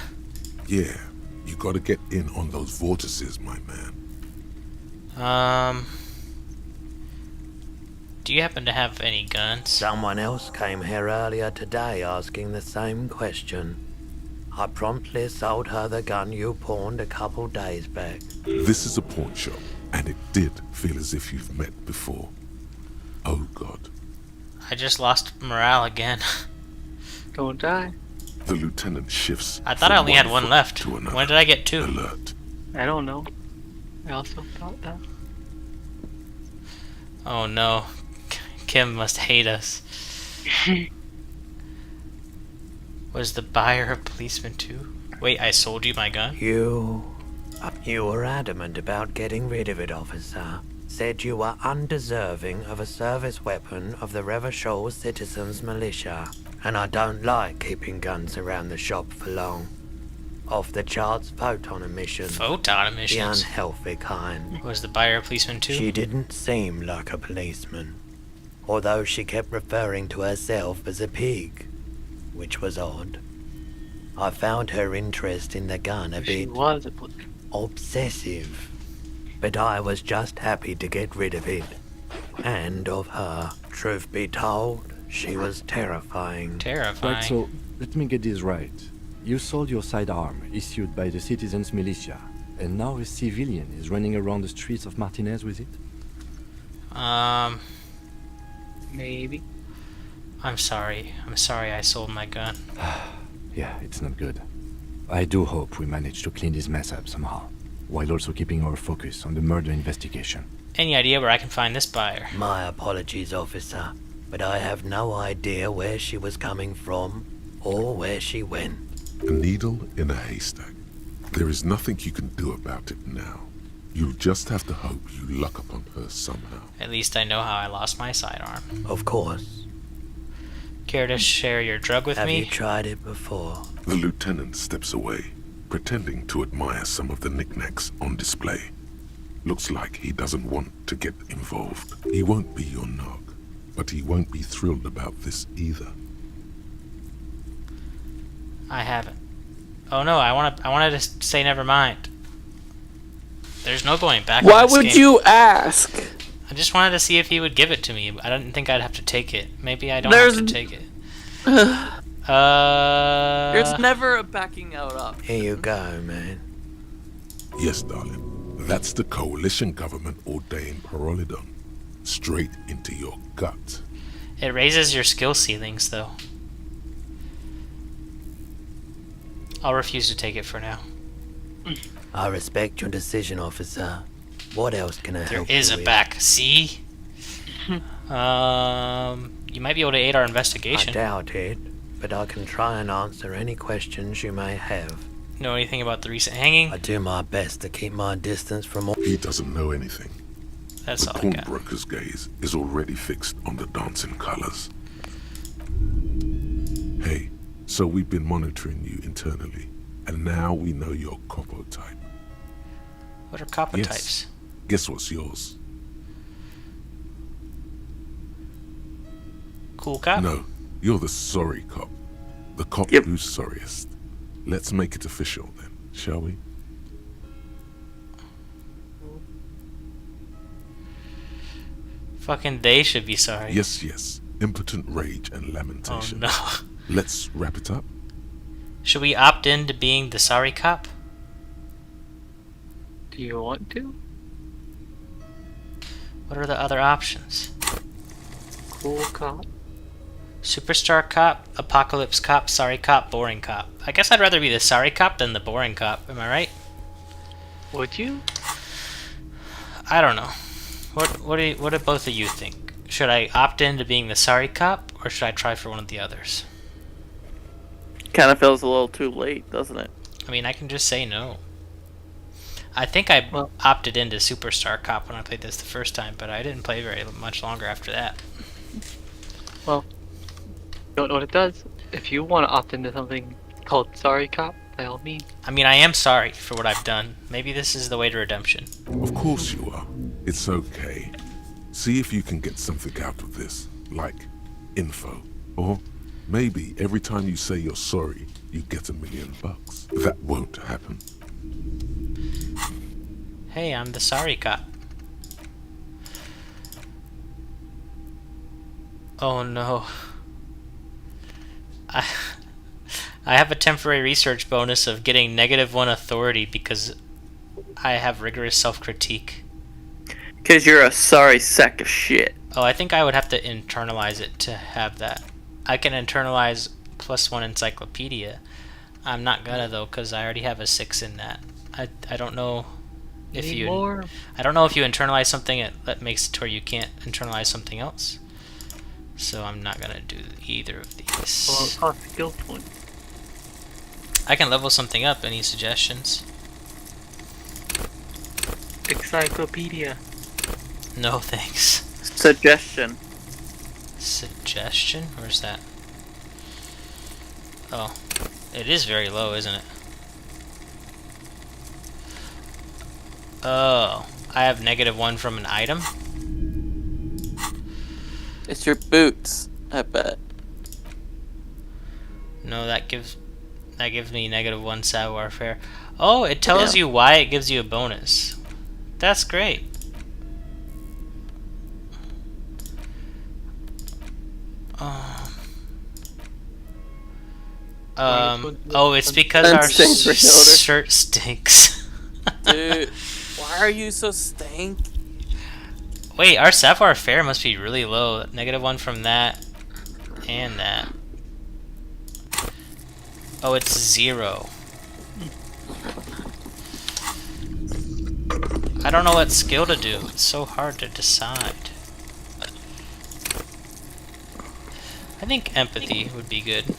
Yeah, you gotta get in on those vortices, my man. Do you happen to have any guns? Someone else came here earlier today asking the same question. I promptly sold her the gun you pawned a couple days back. This is a pawn shop, and it did feel as if you've met before. Oh God. I just lost morale again. Don't die. The lieutenant shifts. I thought I only had one left. To another. When did I get two? Alert. I don't know. I also thought that. Oh no. Kim must hate us. Was the buyer a policeman too? Wait, I sold you my gun? You were adamant about getting rid of it, officer. Said you were undeserving of a service weapon of the Revachol Citizens Militia. And I don't like keeping guns around the shop for long. Off the charts photon emissions. Photon The emissions? unhealthy kind. Was the buyer a policeman too? She didn't seem like a policeman. Although she kept referring to herself as a pig. Which was odd. I found her interest in the gun a She bit was a policeman. obsessive. But I was just happy to get rid of it. And of her. Truth be told, she was terrifying. Terrifying? Right, so let me get this right. You sold your sidearm, issued by the Citizens Militia, and now a civilian is running around the streets of Martinez with it? Maybe. I'm sorry. I'm sorry I sold my gun. Yeah, it's not good. I do hope we manage to clean this mess up somehow, while also keeping our focus on the murder investigation. Any idea where I can find this buyer? My apologies, officer, but I have no idea where she was coming from or where she went. A needle in a haystack. There is nothing you can do about it now. You'll just have to hope you luck upon her somehow. At least I know how I lost my sidearm. Of course. Care to share your drug with me? Have you tried it before? The lieutenant steps away, pretending to admire some of the knickknacks on display. Looks like he doesn't want to get involved. He won't be your nog, but he won't be thrilled about this either. I haven't. Oh no, I wanted to say never mind. There's no going back. Why on this would game. you ask? I just wanted to see if he would give it to me. I didn't think I'd have to take it. Maybe I don't There's- have to take it. There's never a backing out up. Here you go, man. Yes, darling. That's the coalition government ordained Parolidon. Straight into your gut. It raises your skill ceilings, though. I'll refuse to take it for now. I respect your decision, officer. What else can I There help is you a with? back. See? You might be able to aid our I investigation. doubt it, but I can try and answer any questions you may have. Know anything about the recent hanging? I do my best to keep my distance from all. He doesn't know anything. That's all I got. Pawnbroker's gaze is already fixed on the dancing colors. Hey, so we've been monitoring you internally, and now we know your Copo type. What are copper Yes. types? Guess what's yours? Cool cop? No, you're the sorry cop. The cop who's sorriest. Let's make it official then, shall we? Fucking they should be sorry. Yes, yes. Impotent rage and lamentation. Oh no. Let's wrap it up. Should we opt in to being the sorry cop? Do you want to? What are the other options? Cool cop. Superstar cop, apocalypse cop, sorry cop, boring cop. I guess I'd rather be the sorry cop than the boring cop. Am I right? Would you? I don't know. What do both of you think? Should I opt into being the sorry cop, or should I try for one of the others? Kind of feels a little too late, doesn't it? I mean, I can just say no. I think I opted into Superstar Cop when I played this the first time, but I didn't play very much longer after that. Well, don't know what it does. If you want to opt into something called Sorry Cop, by all means. I mean, I am sorry for what I've done. Maybe this is the way to redemption. Of course you are. It's okay. See if you can get something out of this, like info. Or maybe every time you say you're sorry, you get $1 million. That won't happen. Hey, I'm the sorry cop. Oh no. I have a temporary research bonus of getting -1 authority because I have rigorous self-critique. Because you're a sorry sack of shit. Oh, I think I would have to internalize it to have that. I can internalize +1 encyclopedia. I'm not gonna though, because I already have a 6 in that. I don't know if Need you. more? I don't know if you internalize something that makes it to where you can't internalize something else. So I'm not gonna do either of these. Well, it costs skill point. I can level something up. Any suggestions? Encyclopedia. No thanks. Suggestion. Suggestion? Where's that? Oh, it is very low, isn't it? Oh, I have -1 from an item? It's your boots, I bet. No, that gives me -1 savoir faire. Oh, it tells you why it gives you a bonus. That's great. Oh, it's because our shirt stinks. Dude, why are you so stank? Wait, our savoir faire must be really low. -1 from that and that. Oh, it's 0. I don't know what skill to do. It's so hard to decide. I think empathy would be good.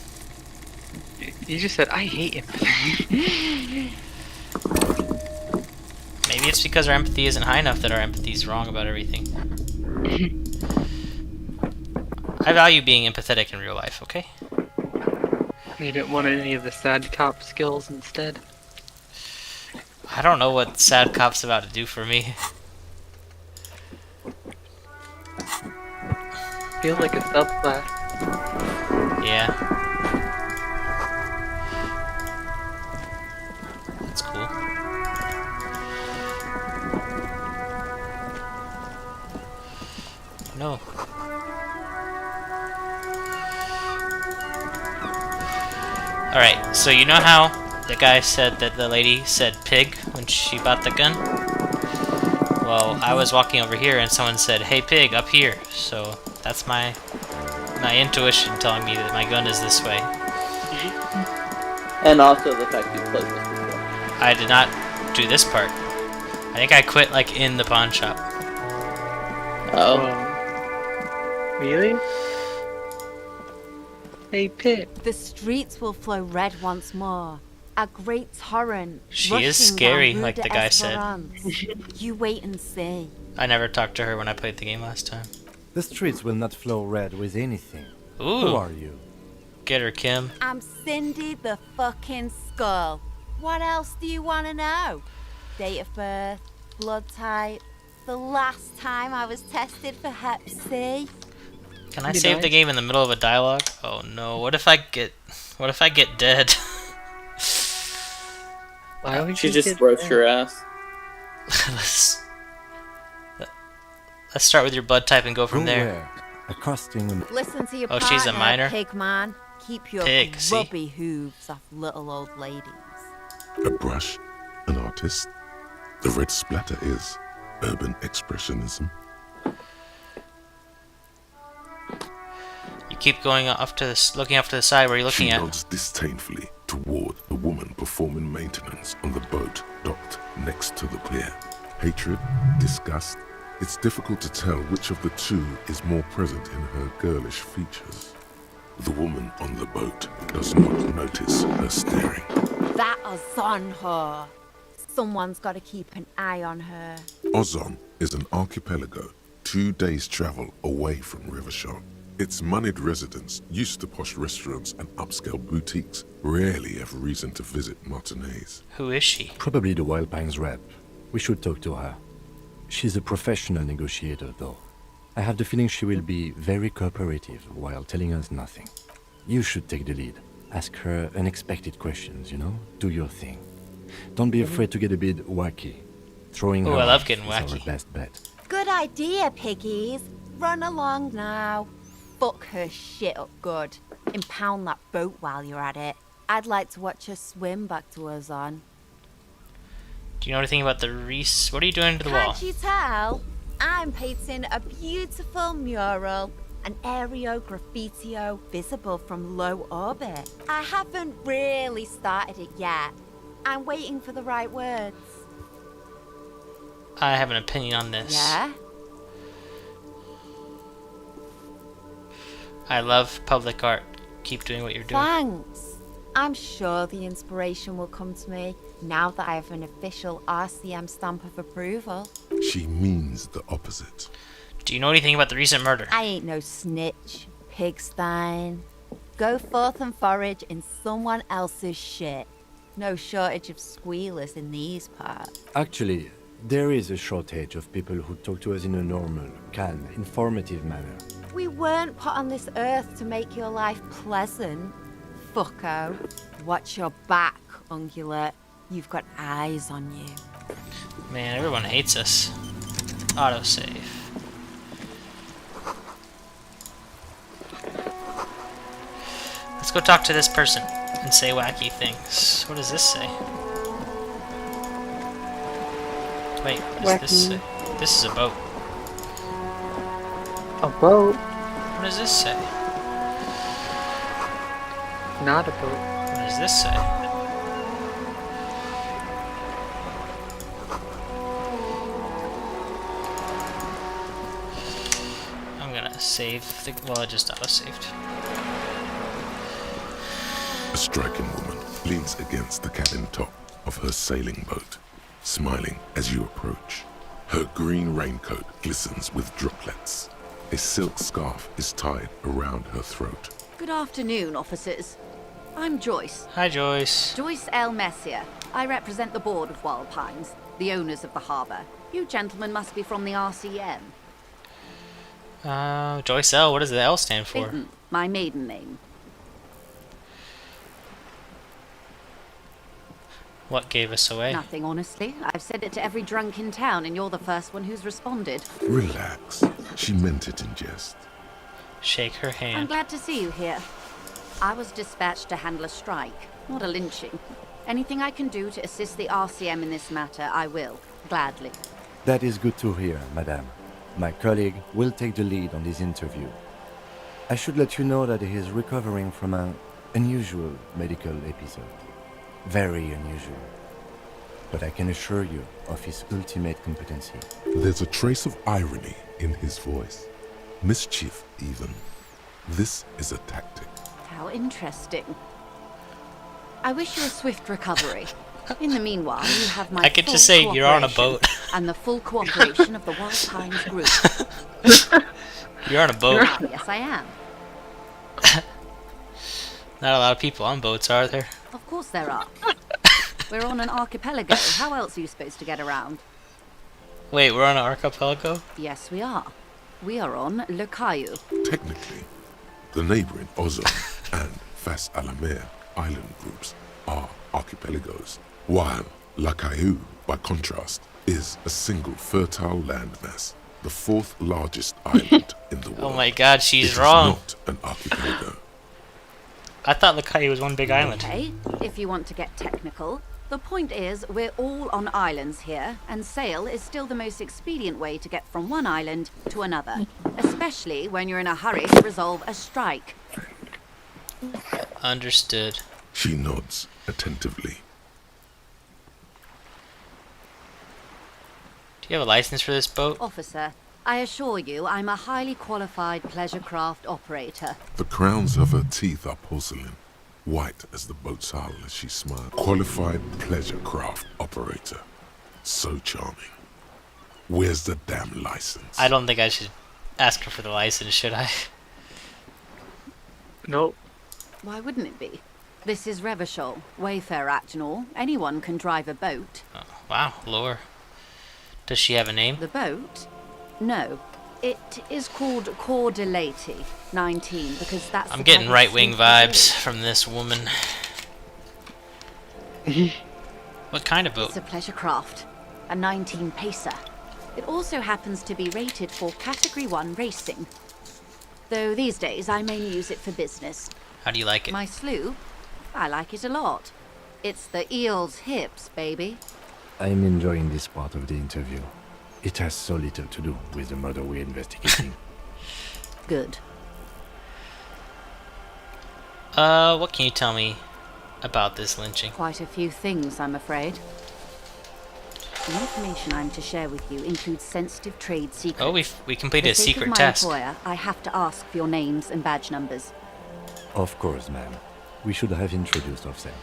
You just said, I hate empathy. Maybe it's because our empathy isn't high enough that our empathy is wrong about everything. I value being empathetic in real life, okay? You didn't want any of the sad cop skills instead? I don't know what sad cop's about to do for me. Feels like a subclass. Yeah. That's cool. No. Alright, so you know how the guy said that the lady said pig when she bought the gun? Well, I was walking over here and someone said, hey pig, up here. So that's my intuition telling me that my gun is this way. And also the fact you played this before. I did not do this part. I think I quit like in the pawn shop. Oh. Really? Hey, Pip. The streets will flow red once more. A great torrent. She is scary, like the guy said. You wait and see. I never talked to her when I played the game last time. The streets will not flow red with anything. Ooh. Who are you? Get her, Kim. I'm Cindy the fucking Skull. What else do you want to know? Date of birth, blood type, the last time I was tested for Hep C. Can I save the game in the middle of a dialogue? Oh no, what if I get dead? Why would She you just get roast that? your ass. Let's start with your blood type and go from there. Where? Accosting. Listen to your Oh, partner, she's a minor? pig man. Keep your Pig, see? grubby hooves off little old ladies. A brush, an artist. The red splatter is urban expressionism. You keep going off to the, looking off to the side. Where are you looking She at? nods disdainfully toward the woman performing maintenance on the boat docked next to the pier. Hatred, disgust. It's difficult to tell which of the two is more present in her girlish features. The woman on the boat does not notice her staring. That is on her. Someone's got to keep an eye on her. Ozon is an archipelago 2 days' travel away from Rivershot. Its moneyed residents, used to posh restaurants and upscale boutiques, rarely have reason to visit Martinez. Who is she? Probably the Wild Pines rep. We should talk to her. She's a professional negotiator, though. I have the feeling she will be very cooperative while telling us nothing. You should take the lead. Ask her unexpected questions, you know? Do your thing. Don't be afraid to get a bit wacky. Throwing Ooh, her I love off getting is our wacky. best bet. Good idea, piggies. Run along now. Fuck her shit up good. Impound that boat while you're at it. I'd like to watch her swim back to Ozon. Do you know anything about the Reese? What are you doing to the wall? Can't you tell? I'm painting a beautiful mural, an aereo graffitio visible from low orbit. I haven't really started it yet. I'm waiting for the right words. I have an opinion on this. Yeah? I love public art. Keep doing what you're doing. Thanks. I'm sure the inspiration will come to me now that I have an official RCM stamp of approval. She means the opposite. Do you know anything about the recent murder? I ain't no snitch, pigstein. Go forth and forage in someone else's shit. No shortage of squealers in these parts. Actually, there is a shortage of people who talk to us in a normal, calm, informative manner. We weren't put on this earth to make your life pleasant. Fucko. Watch your back, ungulate. You've got eyes on you. Man, everyone hates us. Autosave. Let's go talk to this person and say wacky things. What does this say? Wait, what does this say? This is a boat. A boat? What does this say? Not a boat. What does this say? I'm gonna save the. Well, I just auto-saved. A striking woman leans against the cabin top of her sailing boat, smiling as you approach. Her green raincoat glistens with droplets. A silk scarf is tied around her throat. Good afternoon, officers. I'm Joyce. Hi, Joyce. Joyce L. Messier. I represent the board of Wild Pines, the owners of the harbour. You gentlemen must be from the RCM. Joyce L. What does the L stand for? Peyton, my maiden name. What gave us away? Nothing, honestly. I've said it to every drunk in town, and you're the first one who's responded. Relax. She meant it in jest. Shake her I'm hand. glad to see you here. I was dispatched to handle a strike, not a lynching. Anything I can do to assist the RCM in this matter, I will, gladly. That is good to hear, madame. My colleague will take the lead on this interview. I should let you know that he is recovering from an unusual medical episode. Very unusual. But I can assure you of his ultimate competency. There's a trace of irony in his voice. Mischief, even. This is a tactic. How interesting. I wish you a swift recovery. In the meanwhile, you have my I could full just say you're on a cooperation boat. and the full cooperation of the Wild Pines group. You're on a boat. Ah, yes, I am. Not a lot of people on boats, are there? Of course there are. We're on an archipelago. How else are you supposed to get around? Wait, we're on an archipelago? Yes, we are. We are on Le Caillou. Technically, the neighboring Ozo and Fas Alamer island groups are archipelagos, while La Caillou, by contrast, is a single fertile landmass, the fourth largest island in the world. Oh my god, It she's is wrong. not an archipelago. I thought Lakai was one big island. Okay, if you want to get technical, the point is we're all on islands here, and sail is still the most expedient way to get from one island to another, especially when you're in a hurry to resolve a strike. Understood. She nods attentively. Do you have a license for this boat? Officer, I assure you I'm a highly qualified pleasure craft operator. The crowns of her teeth are porcelain, white as the boat's hull as she smiles. Qualified pleasure craft operator. So charming. Where's the damn license? I don't think I should ask her for the license, should I? Nope. Why wouldn't it be? This is Revachol, Wayfarer Act and all. Anyone can drive a boat. Oh, wow, lore. Does she have a name? The boat? No. It is called Cordelati 19 because that's I'm the getting type of right-wing sweet vibes from this woman. What kind of boat? It's a pleasure craft, a 19 pacer. It also happens to be rated for Category 1 racing. Though these days I mainly use it for business. How do you like it? My sloop? I like it a lot. It's the eel's hips, baby. I'm enjoying this part of the interview. It has so little to do with the murder we're investigating. Good. What can you tell me about this lynching? Quite a few things, I'm afraid. The information I'm to share with you includes sensitive trade secrets. Oh, we completed a For the sake secret of my task. employer, I have to ask for your names and badge numbers. Of course, ma'am. We should have introduced ourselves.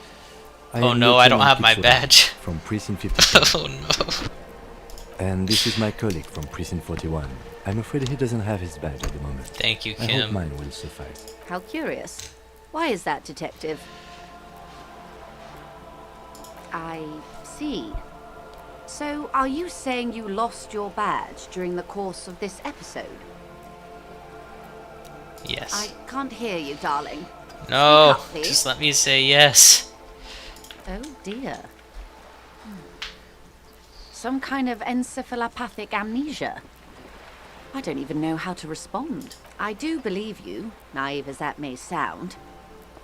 Oh no, I don't have my badge. From Precinct 57. Oh no. And this is my colleague from Precinct 41. I'm afraid he doesn't have his badge at the moment. Thank you, I Kim. hope mine will suffice. How curious. Why is that, detective? I see. So, are you saying you lost your badge during the course of this episode? Yes. I can't hear you, darling. No, Speak up, please. just let me say yes. Oh dear. Some kind of encephalopathic amnesia. I don't even know how to respond. I do believe you, naive as that may sound.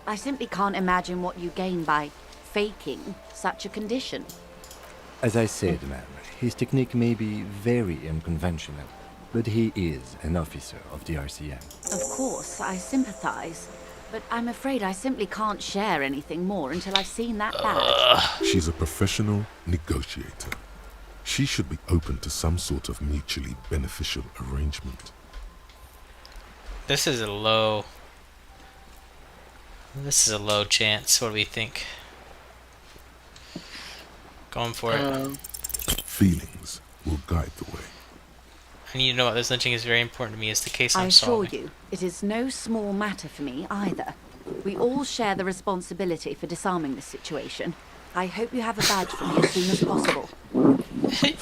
I simply can't imagine what you gain by faking such a condition. As I said, ma'am, his technique may be very unconventional, but he is an officer of the RCM. Of course, I sympathize, but I'm afraid I simply can't share anything more until I've seen that badge. She's a professional negotiator. She should be open to some sort of mutually beneficial arrangement. This is a low chance. What do we think? Going for it. Feelings will guide the way. I need to know what this lynching is very important to me. It's the case I I'm assure solving. you, it is no small matter for me either. We all share the responsibility for disarming this situation. I hope you have a badge for me as soon as possible.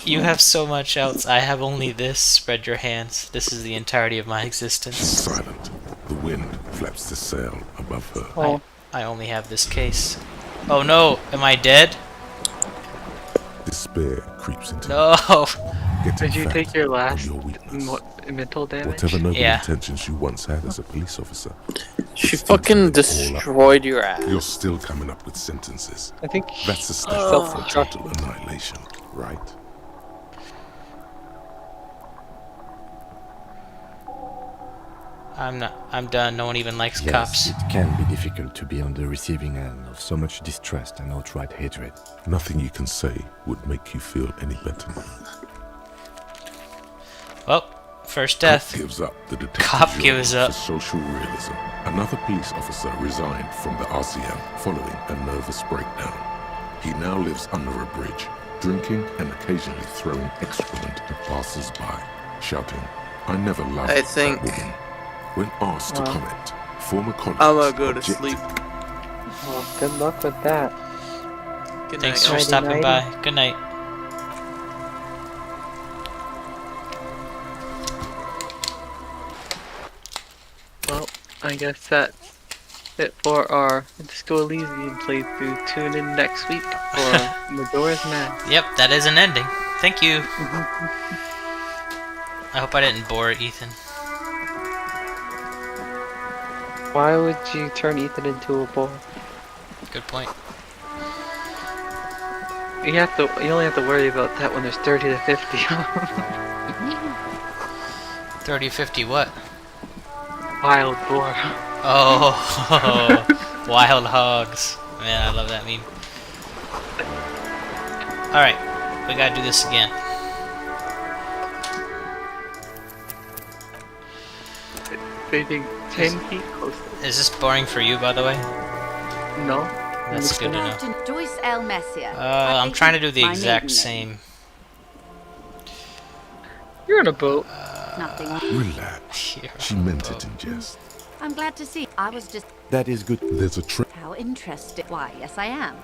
You have so much else. I have only this. Spread your hands. This is the entirety of my existence. Silent. The wind flaps the sail above her. Oh. I only have this case. Oh no! Am I dead? Despair creeps into No! Did you take your last your weakness. mental damage? Whatever noble Yeah. intentions you once had as a police officer. She fucking destroyed your ass. You're still coming up with sentences. I think That's the step Oh. for total annihilation, right? I'm done. No one even likes Yes, cops. it can be difficult to be on the receiving end of so much distrust and outright hatred. Nothing you can say would make you feel any better. Well, first death. Cop gives up. The detective Cop genre gives up. for social realism. Another police officer resigned from the RCM following a nervous breakdown. He now lives under a bridge, drinking and occasionally throwing excrement at passers-by, shouting, "I never loved I that think- woman." When asked to comment, former colleagues I'm gonna go to objected. sleep. Well, good luck with that. Good Thanks night. for stopping by. Nighty-nighty. Good night. Well, I guess that's it for our Disco Elysium playthrough. Tune in next week for Majora's Mask. Yep, that is an ending. Thank you. I hope I didn't bore Ethan. Why would you turn Ethan into a bore? Good point. You only have to worry about that when there's 30 to 50 of them. 30, 50 what? Wild boar. Oh, wild hogs. Man, I love that meme. Alright, we gotta do this again. Maybe 10 feet closer. Is this boring for you, by the way? No. That's good to know. Joyce L. Messier. I'm trying to do the My exact maiden same. You're in a boat. Nothing. Relax. She meant it in jest. I'm glad to see. I was just. That is good. There's a trick. How interesting. Why, yes, I am.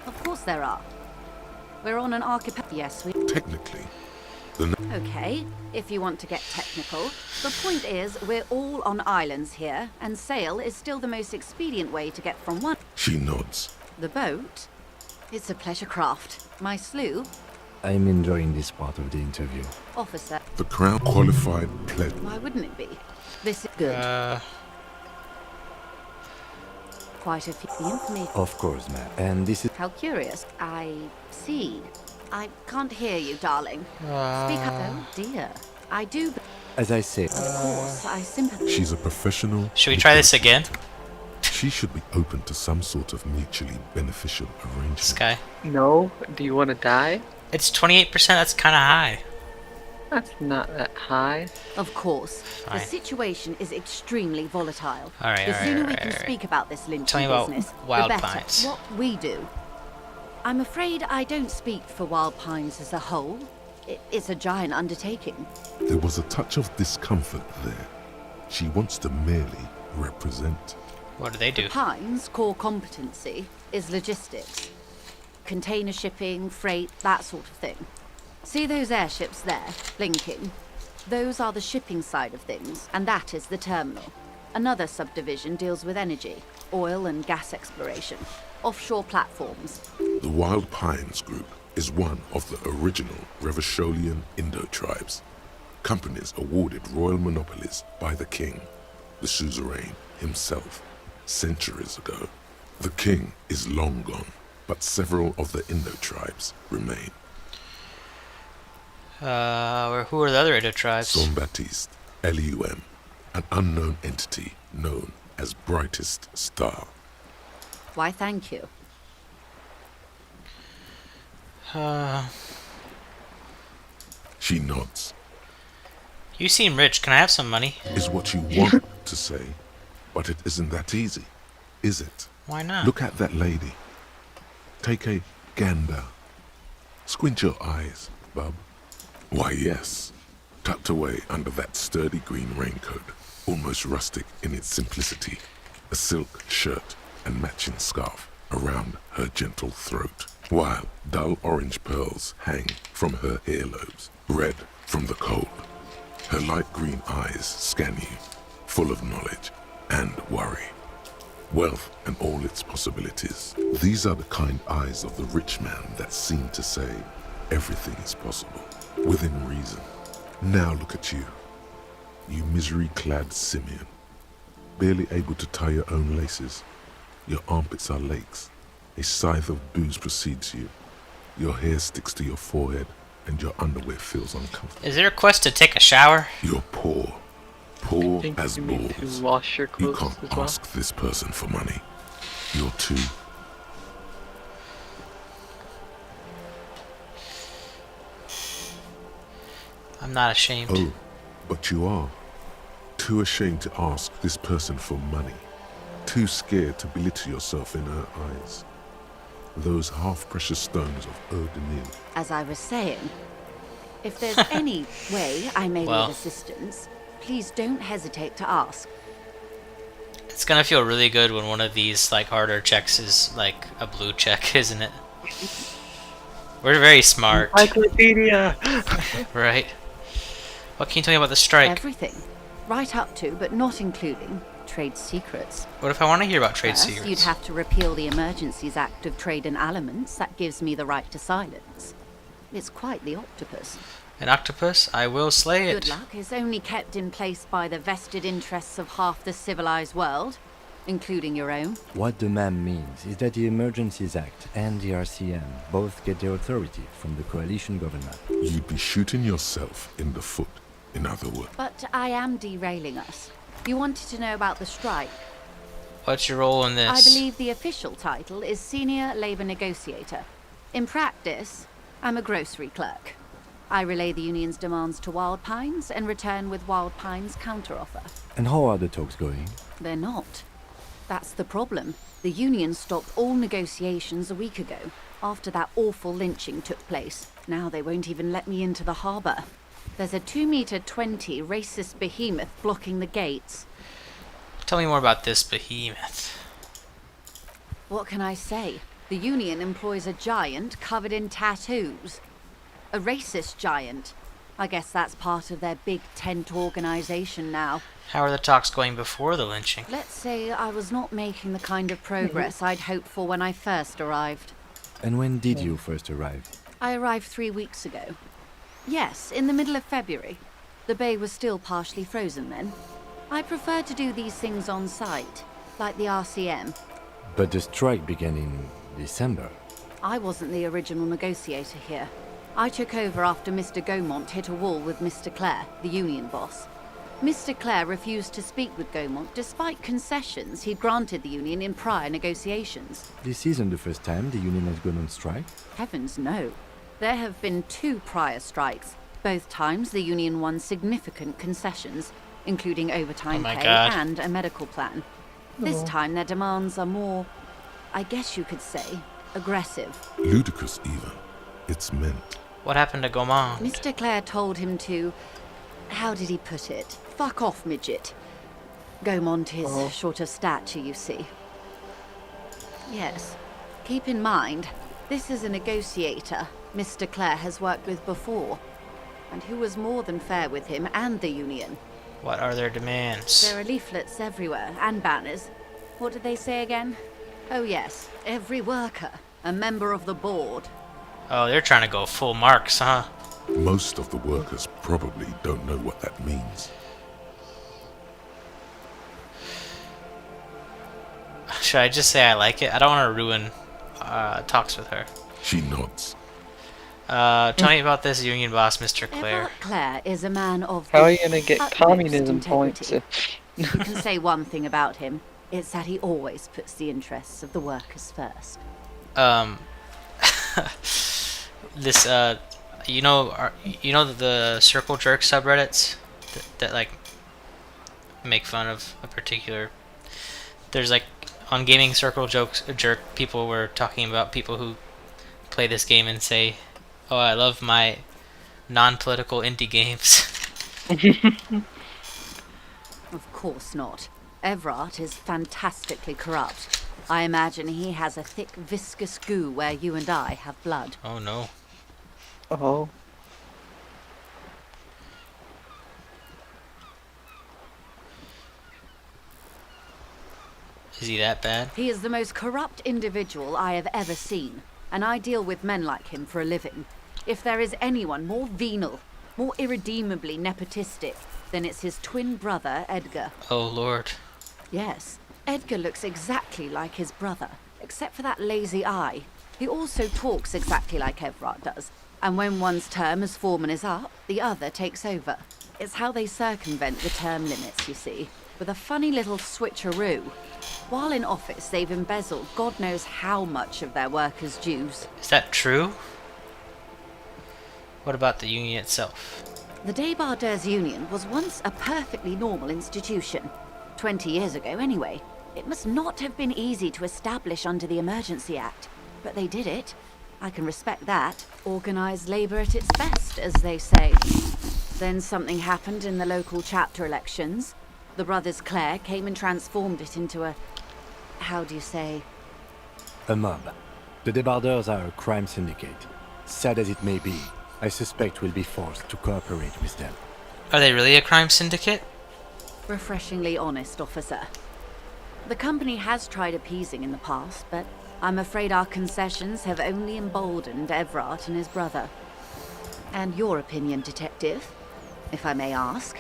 Of course there are. We're on an archipelago. Yes, we. Technically, Okay, if you want to get technical. The point is, we're all on islands here, and sail is still the most expedient way to get from one. she nods. The boat? It's a pleasure craft. My sloop, I'm enjoying this part of the interview. officer. The Crown qualified pledge. Why wouldn't it be? This is good. Quite a few information. Of course, ma'am. And this is... How curious. I see. I can't hear you, darling. Speak up. Oh dear. I do. As I say... Of course, I sympathize. She's a professional. Should we try this again? She should be open to some sort of mutually beneficial arrangement. Sky. No? Do you want to die? It's 28%, that's kinda high. That's not that high. Of course. Fine. The situation is extremely volatile. Alright, The alright, sooner we alright, can alright. speak about this lynching Tell me about business, Wild the better. Pines. What we do. I'm afraid I don't speak for Wild Pines as a whole. It's a giant undertaking. There was a touch of discomfort there. She wants to merely represent. What do they do? Pines' core competency is logistics. Container shipping, freight, that sort of thing. See those airships there, blinking? Those are the shipping side of things, and that is the terminal. Another subdivision deals with energy, oil and gas exploration, offshore platforms. The Wild Pines Group is one of the original Revacholian Indo-tribes. Companies awarded royal monopolies by the king, the suzerain himself, centuries ago. The king is long gone, but several of the Indo-tribes remain. Who are the other Indo tribes? Son Baptiste, Elysium, an unknown entity known as Brightest Star. Why, thank you. She nods. You seem rich. Can I have some money? Is what you want to say, but it isn't that easy, is it? Why not? Look at that lady. Take a gander. Squint your eyes, bub. Why, yes. Tucked away under that sturdy green raincoat, almost rustic in its simplicity, a silk shirt and matching scarf around her gentle throat, while dull orange pearls hang from her earlobes, red from the cold. Her light green eyes scan you, full of knowledge and worry. Wealth and all its possibilities. These are the kind eyes of the rich man that seem to say everything is possible, within reason. Now look at you, you misery-clad simian, barely able to tie your own laces. Your armpits are lakes. A scythe of booze precedes you. Your hair sticks to your forehead, and your underwear feels uncomfortable. Is there a quest to take a shower? You're poor. Poor as you need to balls. wash your You clothes can't as well. ask this person for money. You're too. I'm not ashamed. Oh, but you are. Too ashamed to ask this person for money. Too scared to belittle yourself in her eyes. those half-precious stones of Erdemir. As I was saying, if there's any way I may be of assistance, please don't hesitate to ask. It's gonna feel really good when one of these like harder checks is like a blue check, isn't it? We're very smart. Encyclopedia! Right. What can you tell me about the strike? Everything. Right up to, but not including, trade secrets. What if I want to hear about trade First, secrets? you'd have to repeal the Emergencies Act of Trade in Aliments. That gives me the right to silence. It's quite the octopus. An octopus? I will slay it. Good luck is only kept in place by the vested interests of half the civilized world, including your own. What the ma'am means is that the Emergencies Act and the RCM both get their authority from the coalition government. You'd be shooting yourself in the foot, in other words. But I am derailing us. You wanted to know about the strike. What's your role in this? I believe the official title is Senior Labour Negotiator. In practice, I'm a grocery clerk. I relay the union's demands to Wild Pines and return with Wild Pines' counteroffer. And how are the talks going? They're not. That's the problem. The union stopped all negotiations a week ago, after that awful lynching took place. Now they won't even let me into the harbour. There's a 2-meter-20 racist behemoth blocking the gates. Tell me more about this behemoth. What can I say? The union employs a giant covered in tattoos. A racist giant. I guess that's part of their big tent organisation now. How are the talks going before the lynching? Let's say I was not making the kind of progress I'd hoped for when I first arrived. And when did you first arrive? I arrived 3 weeks ago. Yes, in the middle of February. The bay was still partially frozen then. I prefer to do these things on site, like the RCM. But the strike began in December. I wasn't the original negotiator here. I took over after Mr. Gaumont hit a wall with Mr. Clare, the union boss. Mr. Clare refused to speak with Gaumont despite concessions he'd granted the union in prior negotiations. This isn't the first time the union has gone on strike? Heavens no. There have been 2 prior strikes. Both times the union won significant concessions, including overtime pay and a medical plan. This time their demands are more, I guess you could say, aggressive. Ludicrous even. It's meant. What happened to Gaumont? Mr. Clare told him to, how did he put it? Fuck off, midget. Gaumont is short of stature, you see. Yes. Keep in mind, this is a negotiator Mr. Clare has worked with before, and who was more than fair with him and the union. What are their demands? There are leaflets everywhere, and banners. What did they say again? Oh yes, every worker, a member of the board. Oh, they're trying to go full marks, huh? Most of the workers probably don't know what that means. Should I just say I like it? I don't want to ruin talks with her. She nods. Tell me about this union boss, Mr. Clare. Everett Clare is a man of How are you gonna get utmost communism points? integrity. You can say one thing about him. It's that he always puts the interests of the workers first. This you know the Circle Jerk subreddits that like make fun of a particular. There's like on Gaming Circle Jerk, people were talking about people who play this game and say, "Oh, I love my non-political indie games." Of course not. Everett is fantastically corrupt. I imagine he has a thick, viscous goo where you and I have blood. Oh no. Oh. Is he that bad? He is the most corrupt individual I have ever seen, and I deal with men like him for a living. If there is anyone more venal, more irredeemably nepotistic, then it's his twin brother, Edgar. Oh Lord. Yes, Edgar looks exactly like his brother, except for that lazy eye. He also talks exactly like Everett does, and when one's term as foreman is up, the other takes over. It's how they circumvent the term limits, you see, with a funny little switcheroo. While in office, they've embezzled God knows how much of their workers' dues. Is that true? What about the union itself? The Débardeurs Union was once a perfectly normal institution. 20 years ago, anyway. It must not have been easy to establish under the Emergency Act. but they did it. I can respect that. Organised labour at its best, as they say. Then something happened in the local chapter elections. The brothers Clare came and transformed it into a... how do you say? A mob. The Debarders are a crime syndicate. Sad as it may be, I suspect we'll be forced to cooperate with them. Are they really a crime syndicate? Refreshingly honest, officer. The company has tried appeasing in the past, but I'm afraid our concessions have only emboldened Everard and his brother. And your opinion, Detective, if I may ask?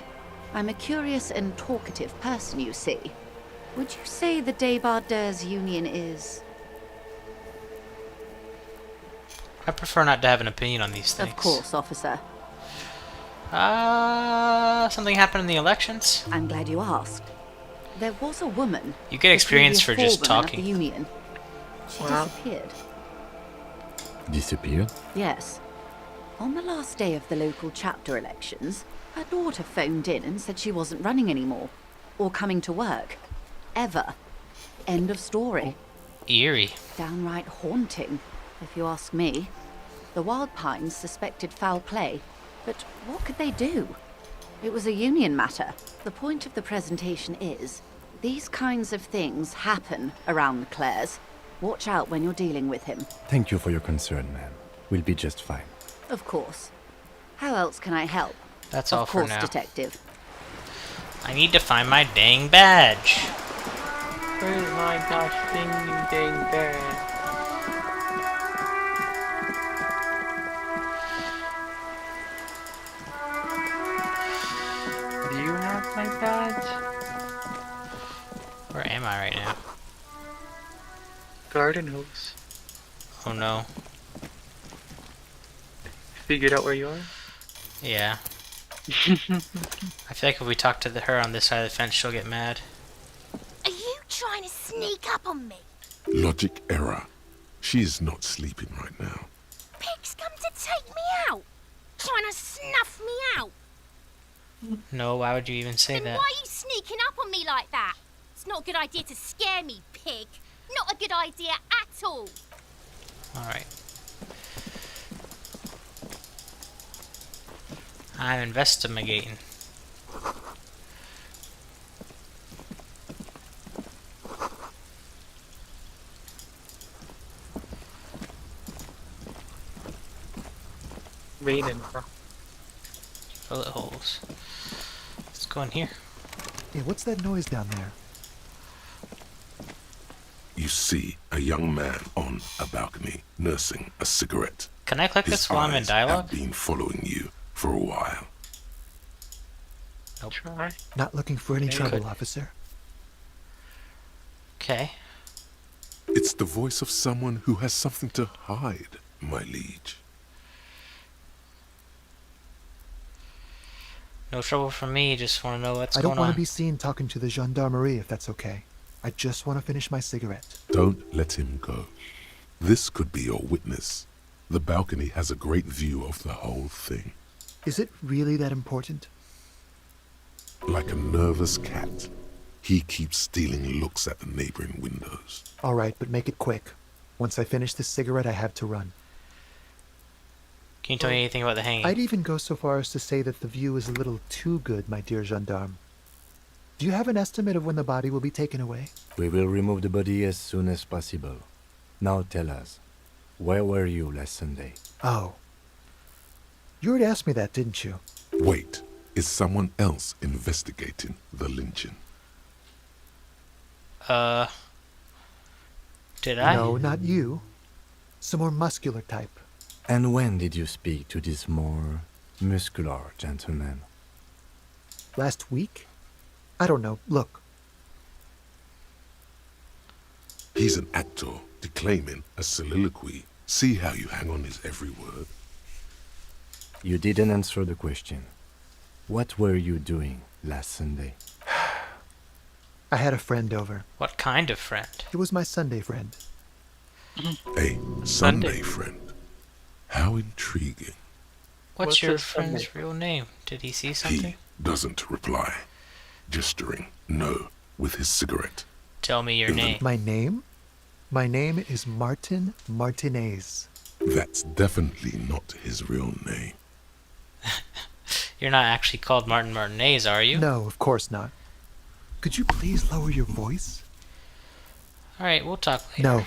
I'm a curious and talkative person, you see. Would you say the Debarders Union is... I prefer not to have an opinion on these things. Of course, officer. Something happened in the elections? I'm glad you asked. There was a woman... You get experience for just talking. Of the Union. She disappeared. Disappeared? Yes. On the last day of the local chapter elections, her daughter phoned in and said she wasn't running anymore. Or coming to work. Ever. End of story. Eerie. Downright haunting, if you ask me. The Wild Pines suspected foul play, but what could they do? It was a union matter. The point of the presentation is, these kinds of things happen around the Clares. Watch out when you're dealing with him. Thank you for your concern, ma'am. We'll be just fine. Of course. How else can I help? That's all for now. Of course, Detective. I need to find my dang badge. Where's my gosh dang badge? Do you have my badge? Where am I right now? Garden hose. Oh no. Figured out where you are? Yeah. I feel like if we talk to her on this side of the fence, she'll get mad. Are you trying to sneak up on me? Logic error. She is not sleeping right now. Pig's come to take me out. Trying to snuff me out. No, why would you even say Then that? why are you sneaking up on me like that? It's not a good idea to scare me, pig. Not a good idea at all. Alright. I'm investigating. Raining, bro. Bullet holes. Let's go in here. Hey, what's that noise down there? You see a young man on a balcony nursing a cigarette. Can I click His this while I'm in eyes dialogue? have been following you for a while. Nope. Try. Not looking for any Yeah, trouble, good. officer. Okay. It's the voice of someone who has something to hide, my liege. No trouble for me, just want to know what's I going don't want on. to be seen talking to the gendarmerie, if that's okay. I just want to finish my cigarette. Don't let him go. This could be your witness. The balcony has a great view of the whole thing. Is it really that important? Like a nervous cat, he keeps stealing looks at the neighboring windows. All right, but make it quick. Once I finish this cigarette, I have to run. Can you tell me anything about the hanging? I'd even go so far as to say that the view is a little too good, my dear gendarme. Do you have an estimate of when the body will be taken away? We will remove the body as soon as possible. Now tell us, where were you last Sunday? Oh. You already asked me that, didn't you? Wait, is someone else investigating the lynching? Did I? No, not you. Some more muscular type. And when did you speak to this more muscular gentleman? Last week? I don't know. Look. He's an actor declaiming a soliloquy. See how you hang on his every word. You didn't answer the question. What were you doing last Sunday? I had a friend over. What kind of friend? He was my Sunday friend. A Sunday friend. How intriguing. What's your his friend's Sunday? real name? Did he see something? He doesn't reply, gesturing no with his cigarette. Tell me your name. My name? My name is Martin Martinez. That's definitely not his real name. You're not actually called Martin Martinez, are you? No, of course not. Could you please lower your voice? Alright, we'll talk later. No.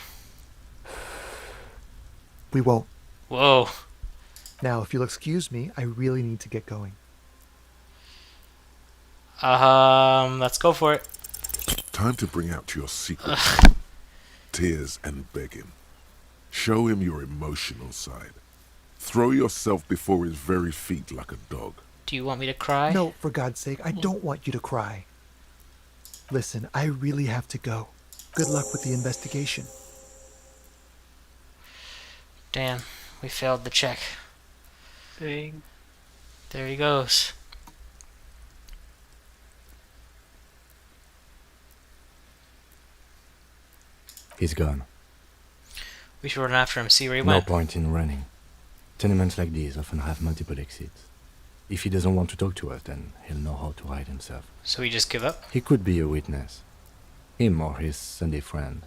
We won't. Whoa. Now, if you'll excuse me, I really need to get going. Let's go for it. Time to bring out your secret. Tears and begging. Show him your emotional side. Throw yourself before his very feet like a dog. Do you want me to cry? No, for God's sake, I don't want you to cry. Listen, I really have to go. Good luck with the investigation. Damn, we failed the check. Dang. There he goes. He's gone. We should run after him, see where he No went. point in running. Tenements like these often have multiple exits. If he doesn't want to talk to us, then he'll know how to hide himself. So we just give up? He could be a witness. Him or his Sunday friend.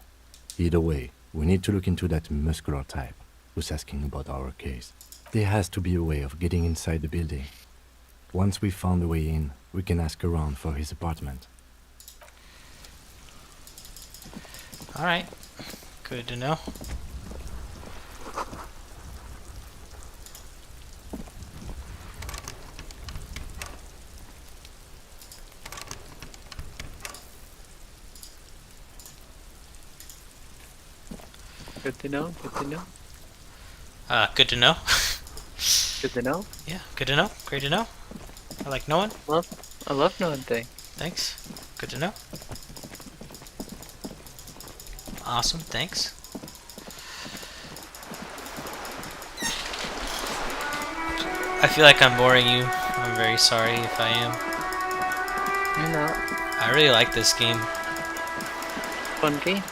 Either way, we need to look into that muscular type who's asking about our case. There has to be a way of getting inside the building. Once we've found a way in, we can ask around for his apartment. Alright. Good to know. Good to know, good to know. Good to know. Good to know? Yeah, good to know. Great to know. I like knowing. I love knowing things. Thanks. Good to know. Awesome, thanks. I feel like I'm boring you. I'm very sorry if I am. You're not. I really like this game. Fun game.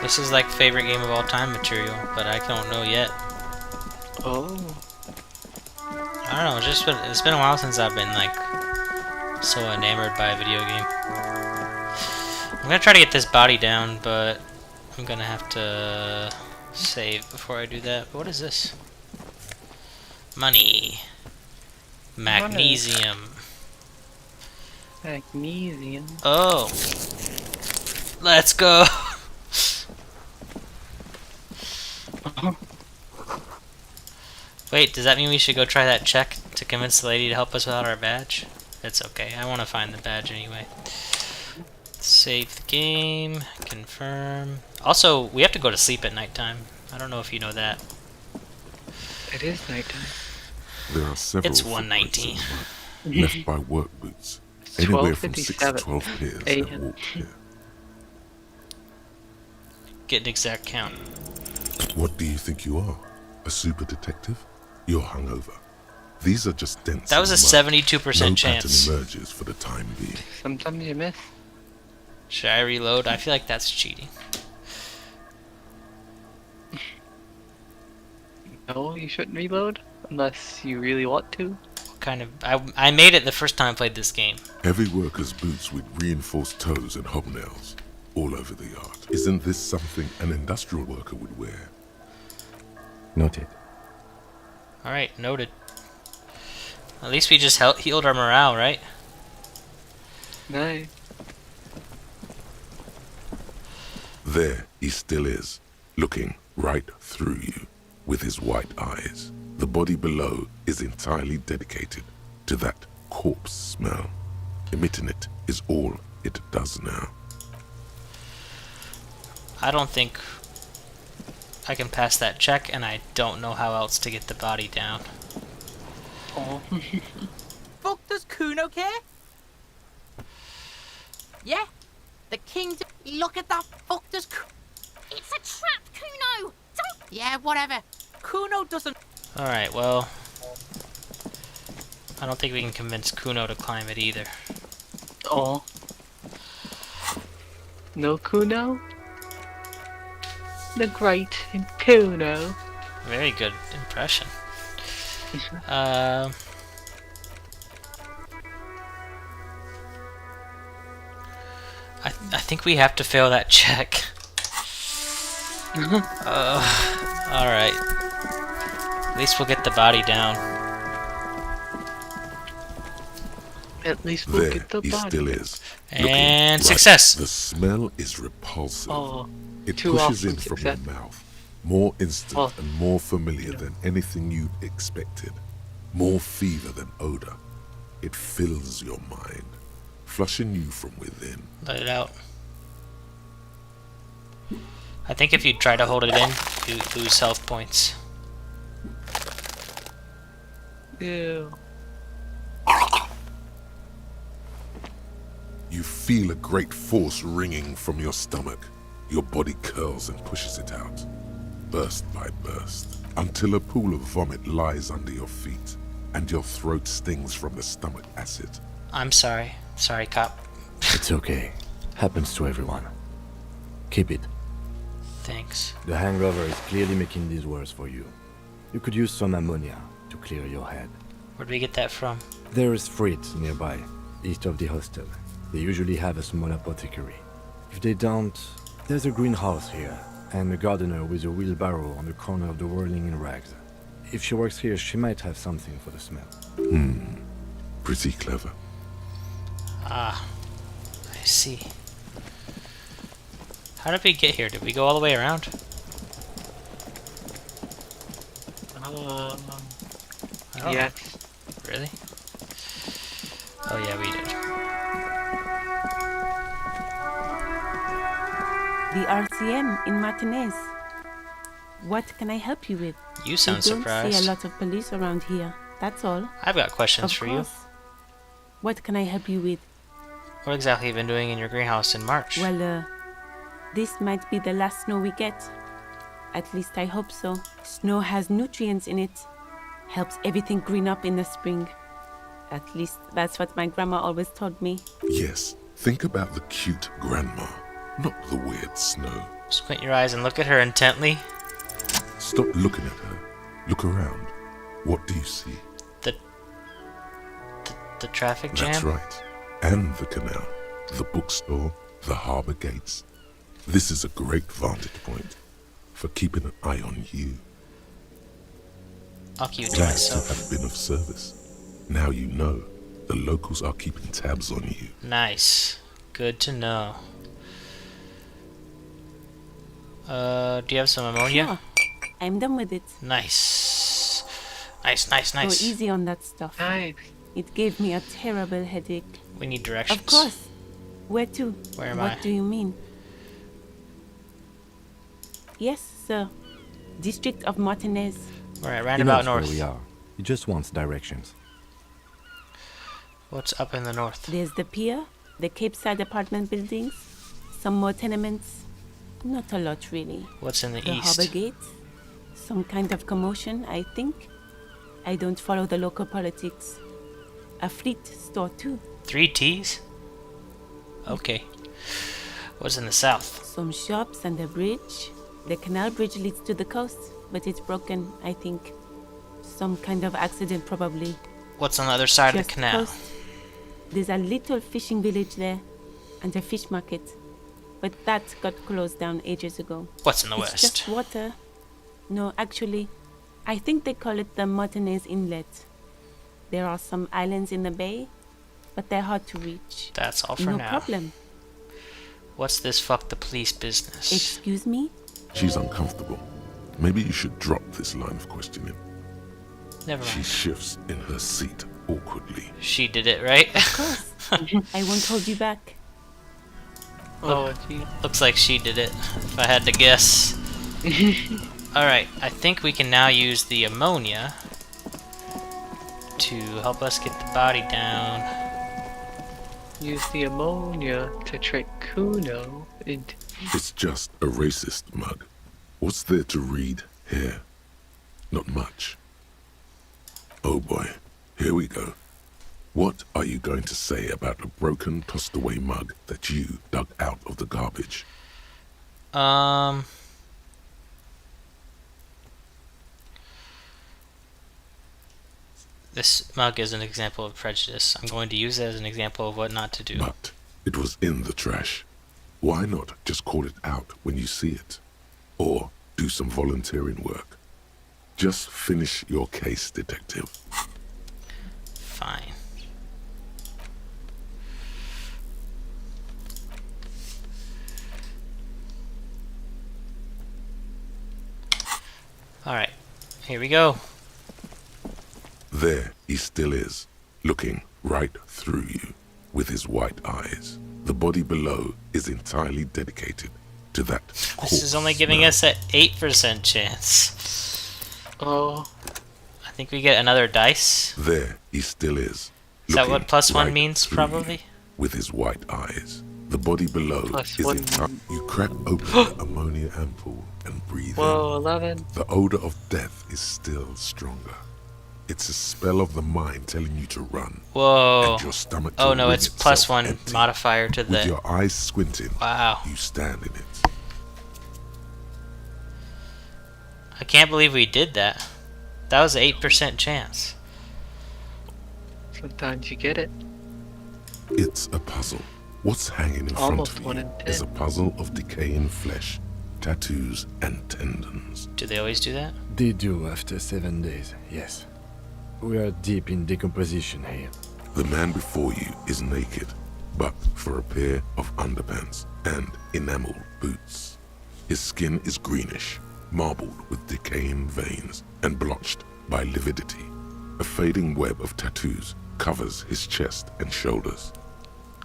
This is like favorite game of all time material, but I don't know yet. Oh. I don't know, it's been a while since I've been like so enamored by a video game. I'm gonna try to get this body down, but I'm gonna have to save before I do that. What is this? Money. Magnesium. Magnesium. Oh. Let's go. Wait, does that mean we should go try that check to convince the lady to help us without our badge? It's okay, I want to find the badge anyway. Save the game, confirm. Also, we have to go to sleep at nighttime. I don't know if you know that. It is nighttime. There are several It's 1:19. left by work boots. Anywhere from 6 to 12:57 12 pairs a.m. have walked here. Get an exact count. What do you think you are? A super detective? You're hungover. These are just dents. That was a in the mud. 72% no chance. pattern emerges for the time being. Sometimes you miss. Should I reload? I feel like that's cheating. No, you shouldn't reload unless you really want to. What kind of... I made it the first time I played this game. Heavy workers' boots with reinforced toes and hobnails all over the yard. Isn't this something an industrial worker would wear? Noted. Alright, noted. At least we just healed our morale, right? No. There he still is, looking right through you with his white eyes. The body below is entirely dedicated to that corpse smell. Emitting it is all it does now. I don't think I can pass that check, and I don't know how else to get the body down. Oh. Fuck does Kuno care? Yeah? The king... Look at that. Fuck does It's a trap, Kuno! Don't... Yeah, whatever. Kuno doesn't... Alright, well... I don't think we can convince Kuno to climb it either. Oh. No Kuno? The great Kuno. Very good impression. I think we have to fail that check. Alright. At least we'll get the body down. At least we'll There, get the he body. still is. And Looking success! The smell is repulsive. Oh, it too pushes often in from success. your mouth. More instant and more familiar than anything you'd expected. More fever than odor. It fills your mind, flushing you from within. Let it out. I think if you try to hold it in, you lose health points. Ew. You feel a great force ringing from your stomach. Your body curls and pushes it out, burst by burst, until a pool of vomit lies under your feet, and your throat stings from the stomach acid. I'm sorry. Sorry, cop. It's okay. Happens to everyone. Keep it. Thanks. The hangover is clearly making these worse for you. You could use some ammonia to clear your head. Where'd we get that from? There is Fritz nearby, east of the hostel. They usually have a small apothecary. If they don't, there's a greenhouse here, and a gardener with a wheelbarrow on the corner of the whirling in rags. If she works here, she might have something for the smell. Pretty clever. Ah, I see. How did we get here? Did we go all the way around? Yes. Really? Oh yeah, we did. The RCM in Martinez. What can I help you with? You sound We don't surprised. see a lot of police around here. That's all. I've got questions Of for course. What can I help you with? you. What exactly have you been doing in your greenhouse in March? Well, this might be the last snow we get. At least I hope so. Snow has nutrients in it. Helps everything green up in the spring. At least that's what my grandma always told me. Yes, think about the cute grandma, not the weird snow. Squint your eyes and look at her intently. Stop looking at her. Look around. What do you see? The traffic jam? That's right. And the canal, the bookstore, the harbour gates. This is a great vantage point for keeping an eye on you. I'll keep it to Glad to myself. have been of service. Now you know the locals are keeping tabs on you. Nice. Good to know. Do you have some ammonia? Sure. I'm done with it. Nice. Nice. Go easy on that stuff. Nice. It gave me a terrible headache. We need directions. Of course. Where to? Where am what I? do you mean? Yes, sir. District of Martinez. We're at He roundabout knows where north. we are. He just wants directions. What's up in the north? There's the pier, the Cape Side apartment buildings, some more tenements. Not a lot, really. What's in the The east? harbor gate. Some kind of commotion, I think. I don't follow the local politics. A fleet store, too. 3 T's? Okay. What's in the south? Some shops and a bridge. The canal bridge leads to the coast, but it's broken, I think. Some kind of accident, probably. What's on the other side of Just the canal? coast. There's a little fishing village there, and a fish market. But that got closed down ages ago. What's in the It's west? just water. No, actually, I think they call it the Martinez Inlet. There are some islands in the bay, but they're hard to reach. That's all for no now. problem. What's this fuck the police business? Excuse me? She's uncomfortable. Maybe you should drop this line of questioning. Never She mind. shifts in her seat awkwardly. She did it, right? Of course. I won't hold you back. Oh, gee. Looks like she did it, if I had to guess. Alright, I think we can now use the ammonia to help us get the body down. Use the ammonia to trick Kuno into... It's just a racist mug. What's there to read here? Not much. Oh boy, here we go. What are you going to say about a broken, tossed away mug that you dug out of the garbage? This mug is an example of prejudice. I'm going to use it as an example of what not to do. But it was in the trash. Why not just call it out when you see it? or do some volunteering work. Just finish your case, detective. Fine. Alright, here we go. There he still is, looking right through you with his white eyes. The body below is entirely dedicated to that corpse. This is only giving us an 8% chance. Oh. I think we get another dice. There he still is. Is that what +1 right means, through probably? you with his white eyes. The body below is +1. entirely... You crack open the ammonia ampoule and breathe Whoa, in. 11. The odor of death is still stronger. It's a spell of the mind telling you to run. Whoa. And your stomach to oh no, ring it's itself +1 empty. modifier to With the... your eyes squinting, Wow. you stand in it. I can't believe we did that. That was an 8% chance. Sometimes you get it. It's a puzzle. What's hanging in Almost front 1 of in you 10. is a puzzle of decaying flesh, tattoos, and tendons. Do they always do that? They do after 7 days, yes. We are deep in decomposition here. The man before you is naked, but for a pair of underpants and enamel boots. His skin is greenish, marbled with decaying veins and blotched by lividity. A fading web of tattoos covers his chest and shoulders.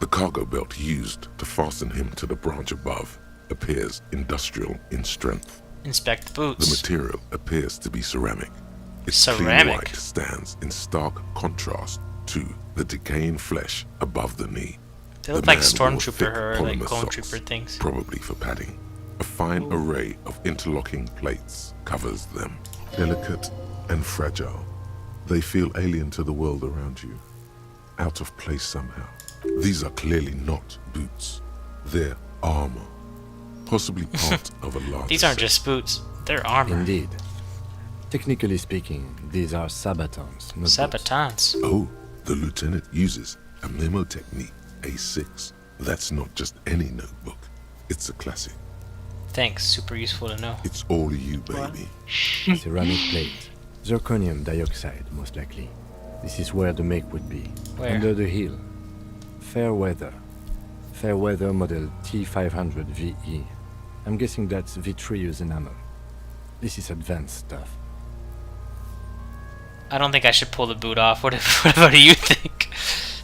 The cargo belt used to fasten him to the branch above appears industrial in strength. Inspect boots. The material appears to be ceramic. Its clean Ceramic? white stands in stark contrast to the decaying flesh above the knee. They look The like man stormtrooper wore thick or like polymer clone socks, trooper things. probably for padding. A fine array of interlocking plates covers them. Delicate and fragile, they feel alien to the world around you, out of place somehow. These are clearly not boots. They're armor, possibly part of a larger These aren't set. just boots, they're armor. Indeed. Technically speaking, these are sabatons, not boots. Sabatons. Oh, the lieutenant uses a memo technique, A6. That's not just any notebook. It's a classic. Thanks, super useful to know. It's all you, baby. Ceramic plate. Zirconium dioxide, most likely. This is where the make would be. Where? Under the hill. Fair weather. Fair weather model T500 VE. I'm guessing that's vitreous enamel. This is advanced stuff. I don't think I should pull the boot off. What do you think?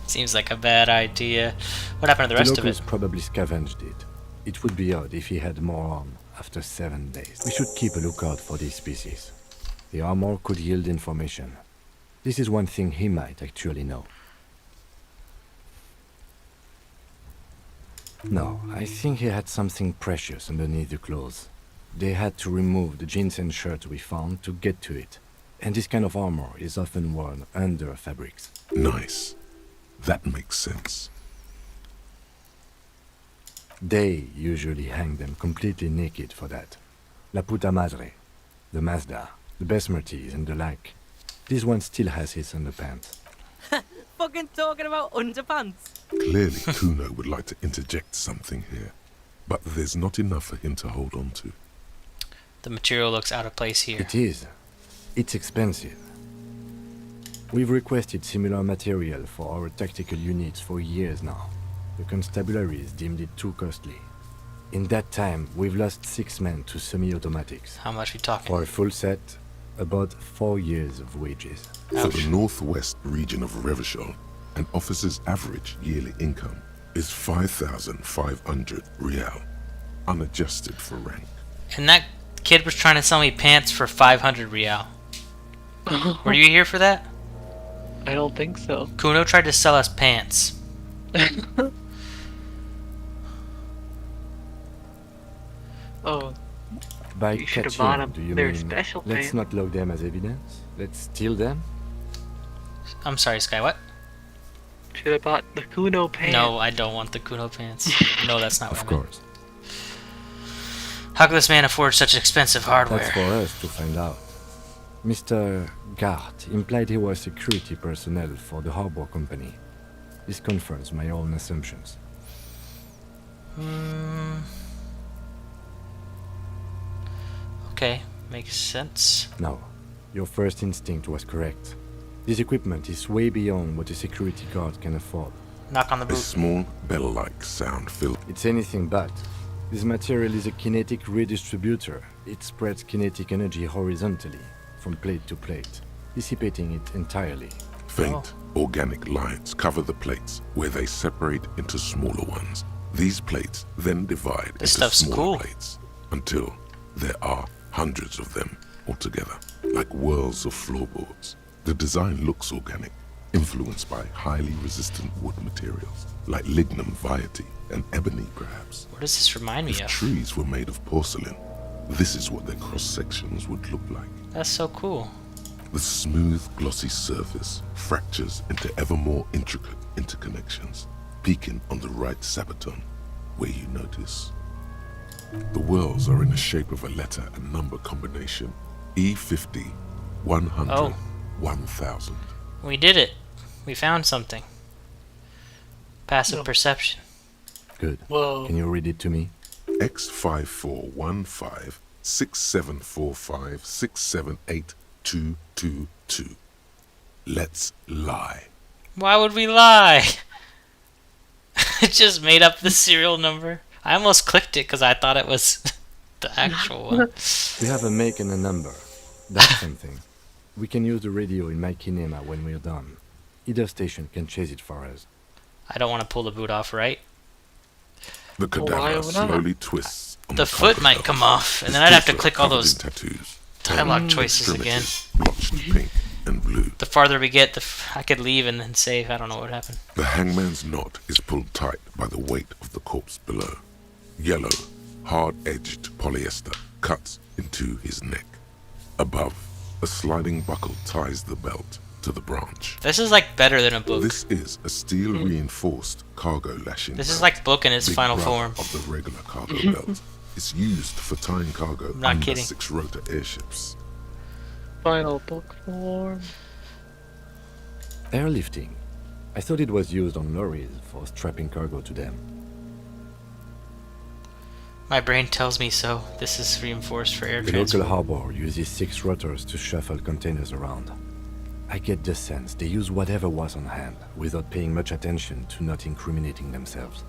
Seems like a bad idea. What happened to the rest of locals it? probably scavenged it. It would be odd if he had more arm after 7 days. We should keep a lookout for this species. The armor could yield information. This is one thing he might actually know. No, I think he had something precious underneath the clothes. They had to remove the jeans and shirt we found to get to it. And this kind of armor is often worn under fabrics. Nice. That makes sense. They usually hang them completely naked for that. La puta madre, the Mazda, the Besmerties and the like. This one still has his underpants. Fucking talking about underpants. Clearly, Kuno would like to interject something here, but there's not enough for him to hold on to. The material looks out of place here. It is. It's expensive. We've requested similar material for our tactical units for years now. The constabularies deemed it too costly. In that time, we've lost 6 men to semi-automatics. How much we talking? For a full set, about 4 years of wages. For the northwest region of Revachol, an officer's average yearly income is 5,500 real, unadjusted for rank. And that kid was trying to sell me pants for 500 real. Were you here for that? I don't think so. Kuno tried to sell us pants. Oh. By You should have catching, bought 'em. do you They're mean special let's pants. not log them as evidence? Let's steal them? I'm sorry, Sky, what? Should have bought the Kuno pants. No, I don't want the Kuno pants. No, that's not what Of I meant. course. How could this man afford such expensive hardware? That's for us to find out. Mr. Gart implied he was security personnel for the harbor company. This confirms my own assumptions. Okay, makes sense. Now, your first instinct was correct. This equipment is way beyond what a security guard can afford. Knock on the A boot. small bell-like sound filled. It's anything but. This material is a kinetic redistributor. It spreads kinetic energy horizontally, from plate to plate, dissipating it entirely. Faint, organic lines cover the plates where they separate into smaller ones. These plates then divide into smaller plates until there are hundreds of them altogether, like whirls of floorboards. The design looks organic, influenced by highly resistant wood materials, like lignum vitae and ebony perhaps. What does this remind me If of? trees were made of porcelain, this is what their cross-sections would look like. That's so cool. The smooth, glossy surface fractures into ever more intricate interconnections, peaking on the right sabaton, where you notice. The whirls are in the shape of a letter and number combination. E50, 100, 1000. We did it. We found something. Passive perception. Good. Whoa. Can you read it to me? X5415 6745 678222. Let's lie. Why would we lie? It just made up the serial number. I almost clicked it because I thought it was the actual one. We have a make and a number. That's something. We can use the radio in my kinema when we're done. Either station can chase it for us. I don't want to pull the boot off, right? The cadaver slowly twists. The foot might come off, and then I'd have to click all those tattoos. dialogue choices again. Blotched pink and blue. The farther we get, I could leave and then save. I don't know what would happen. The hangman's knot is pulled tight by the weight of the corpse below. Yellow, hard-edged polyester cuts into his neck. Above, a sliding buckle ties the belt to the branch. This is like better than a book. This is a steel-reinforced cargo lashing. This is belt. like book in its Big final brother form. of the regular cargo belt. It's used for tying cargo I'm not under kidding. 6-rotor airships. Final book form. Airlifting. I thought it was used on lorries for strapping cargo to them. My brain tells me so. This is reinforced for air The transport. local harbor uses 6 rotors to shuffle containers around. I get the sense they use whatever was on hand, without paying much attention to not incriminating themselves.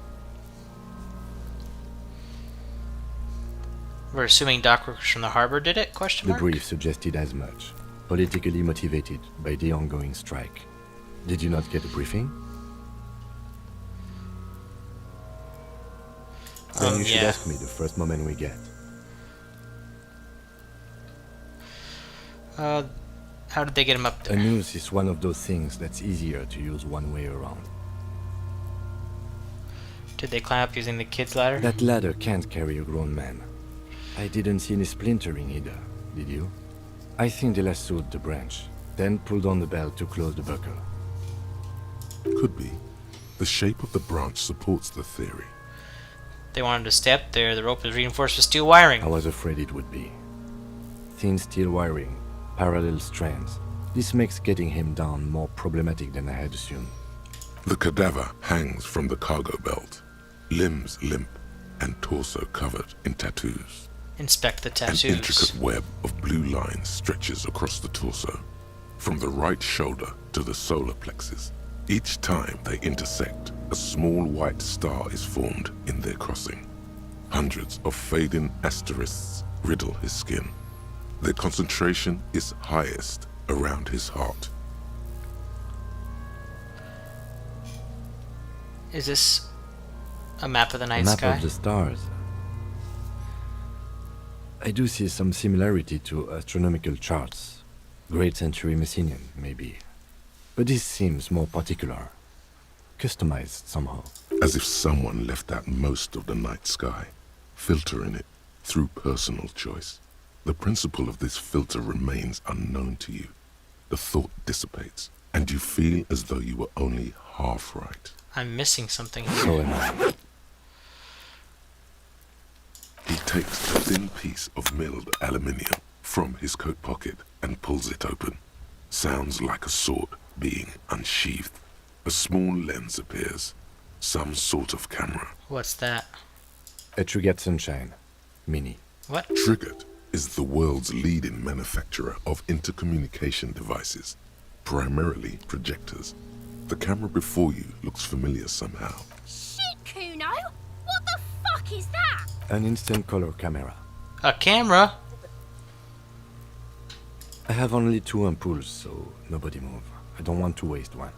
We're assuming dockworkers from the harbor did it? Question The mark? brief suggested as much, politically motivated by the ongoing strike. Did you not get a briefing? Then you should yeah. ask me the first moment we get. How did they get him up A there? noose is one of those things that's easier to use one way around. Did they climb up using the kid's ladder? That ladder can't carry a grown man. I didn't see any splintering either, did you? I think they lassoed the branch, then pulled on the belt to close the buckle. Could be. The shape of the branch supports the theory. They wanted to stay up there. The rope was reinforced with steel wiring. I was afraid it would be. Thin steel wiring, parallel strands. This makes getting him down more problematic than I had assumed. The cadaver hangs from the cargo belt, limbs limp and torso covered in tattoos. Inspect the An tattoos. intricate web of blue lines stretches across the torso, from the right shoulder to the solar plexus. Each time they intersect, a small white star is formed in their crossing. Hundreds of fading asterisks riddle his skin. Their concentration is highest around his heart. Is this a map of the night A map sky? of the stars. I do see some similarity to astronomical charts. Great Century Messinian, maybe. But this seems more particular. Customized somehow. As if someone left out most of the night sky, filtering it through personal choice. The principle of this filter remains unknown to you. The thought dissipates, and you feel as though you were only half right. I'm missing something here. So am I. He takes a thin piece of milled aluminium from his coat pocket and pulls it open. Sounds like a sword being unsheathed. A small lens appears. Some sort of camera. What's that? A Trigger Sunshine. Mini. What? Triggered. is the world's leading manufacturer of intercommunication devices, primarily projectors. The camera before you looks familiar somehow. Shit, Kuno! What the fuck is that? An instant color camera. A camera? I have only 2 ampoules, so nobody move. I don't want to waste one.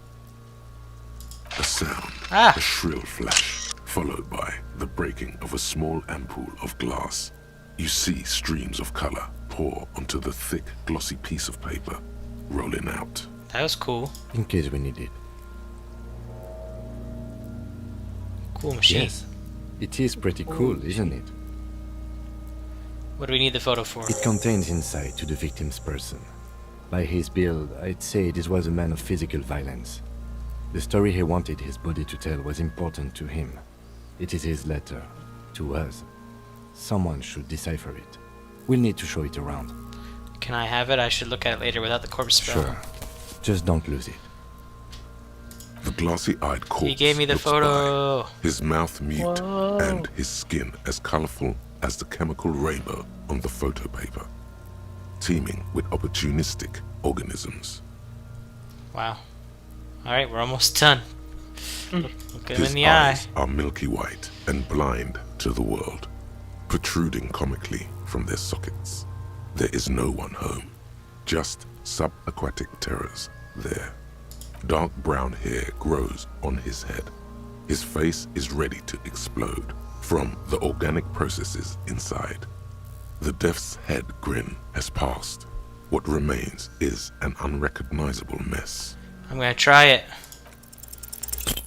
A sound, a shrill flash, followed by the breaking of a small ampoule of glass. You see streams of color pour onto the thick, glossy piece of paper, rolling out. That was cool. In case we need it. Cool machine. Yes, it is pretty cool, isn't it? What do we need the photo for? It contains insight to the victim's person. By his build, I'd say this was a man of physical violence. The story he wanted his body to tell was important to him. It is his letter to us. Someone should decipher it. We'll need to show it around. Can I have it? I should look at it later without the corpse spell. Sure. Just don't lose it. The glossy-eyed corpse He gave me the looks photo. by, his mouth mute Whoa. and his skin as colorful as the chemical rainbow on the photo paper, teeming with opportunistic organisms. Wow. Alright, we're almost done. Look him His in the eye. eyes are milky white and blind to the world, protruding comically from their sockets. There is no one home, just subaquatic terrors there. Dark brown hair grows on his head. His face is ready to explode from the organic processes inside. The death's head grin has passed. What remains is an unrecognizable mess. I'm gonna try it.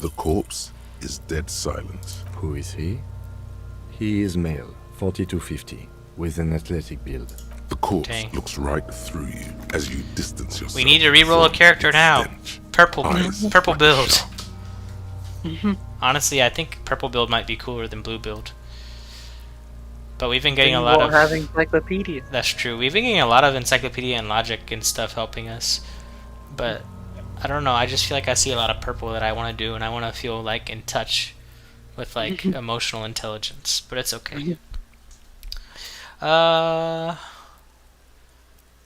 The corpse is dead silent. Who is he? He is male, 40-50, with an athletic build. The corpse Dang. looks right through you as you distance yourself. We need to re-roll a from character its now. stench. Purple Eyes purple like build. shark. Honestly, I think purple build might be cooler than blue build. But we've been getting a You lot won't of... have encyclopedia. That's true. We've been getting a lot of encyclopedia and logic and stuff helping us. But I don't know, I just feel like I see a lot of purple that I want to do, and I want to feel like in touch with like emotional intelligence. But it's okay.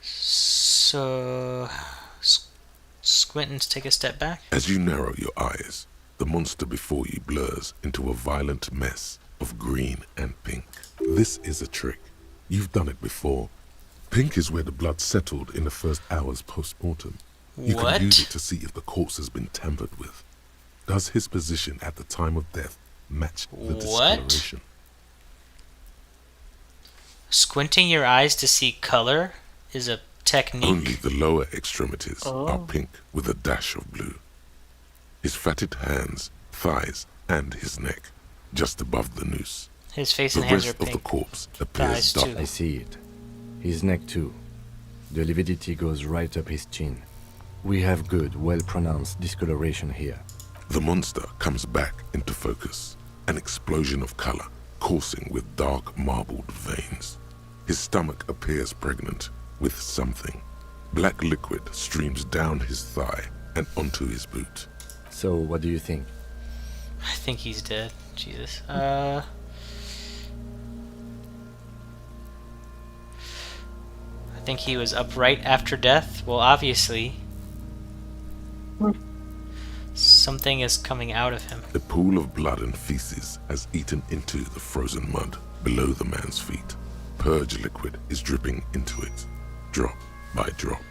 So Squintons take a step back. As you narrow your eyes, the monster before you blurs into a violent mess of green and pink. This is a trick. You've done it before. Pink is where the blood settled in the first hours post-mortem. You What? can use it to see if the corpse has been tampered with. Does his position at the time of death match the What? discoloration? Squinting your eyes to see color is a technique. Only the lower extremities are Oh. pink with a dash of blue. His fatted hands, thighs, and his neck, just above the noose. His face The and hands rest are of the pink. corpse appears Thighs dark. too. I see it. His neck too. The lividity goes right up his chin. We have good, well-pronounced discoloration here. The monster comes back into focus, an explosion of color coursing with dark marbled veins. His stomach appears pregnant with something. Black liquid streams down his thigh and onto his boot. So, what do you think? I think he's dead. Jesus. I think he was upright after death. Well, obviously, something is coming out of him. A pool of blood and feces has eaten into the frozen mud below the man's feet. Purge liquid is dripping into it, drop by drop.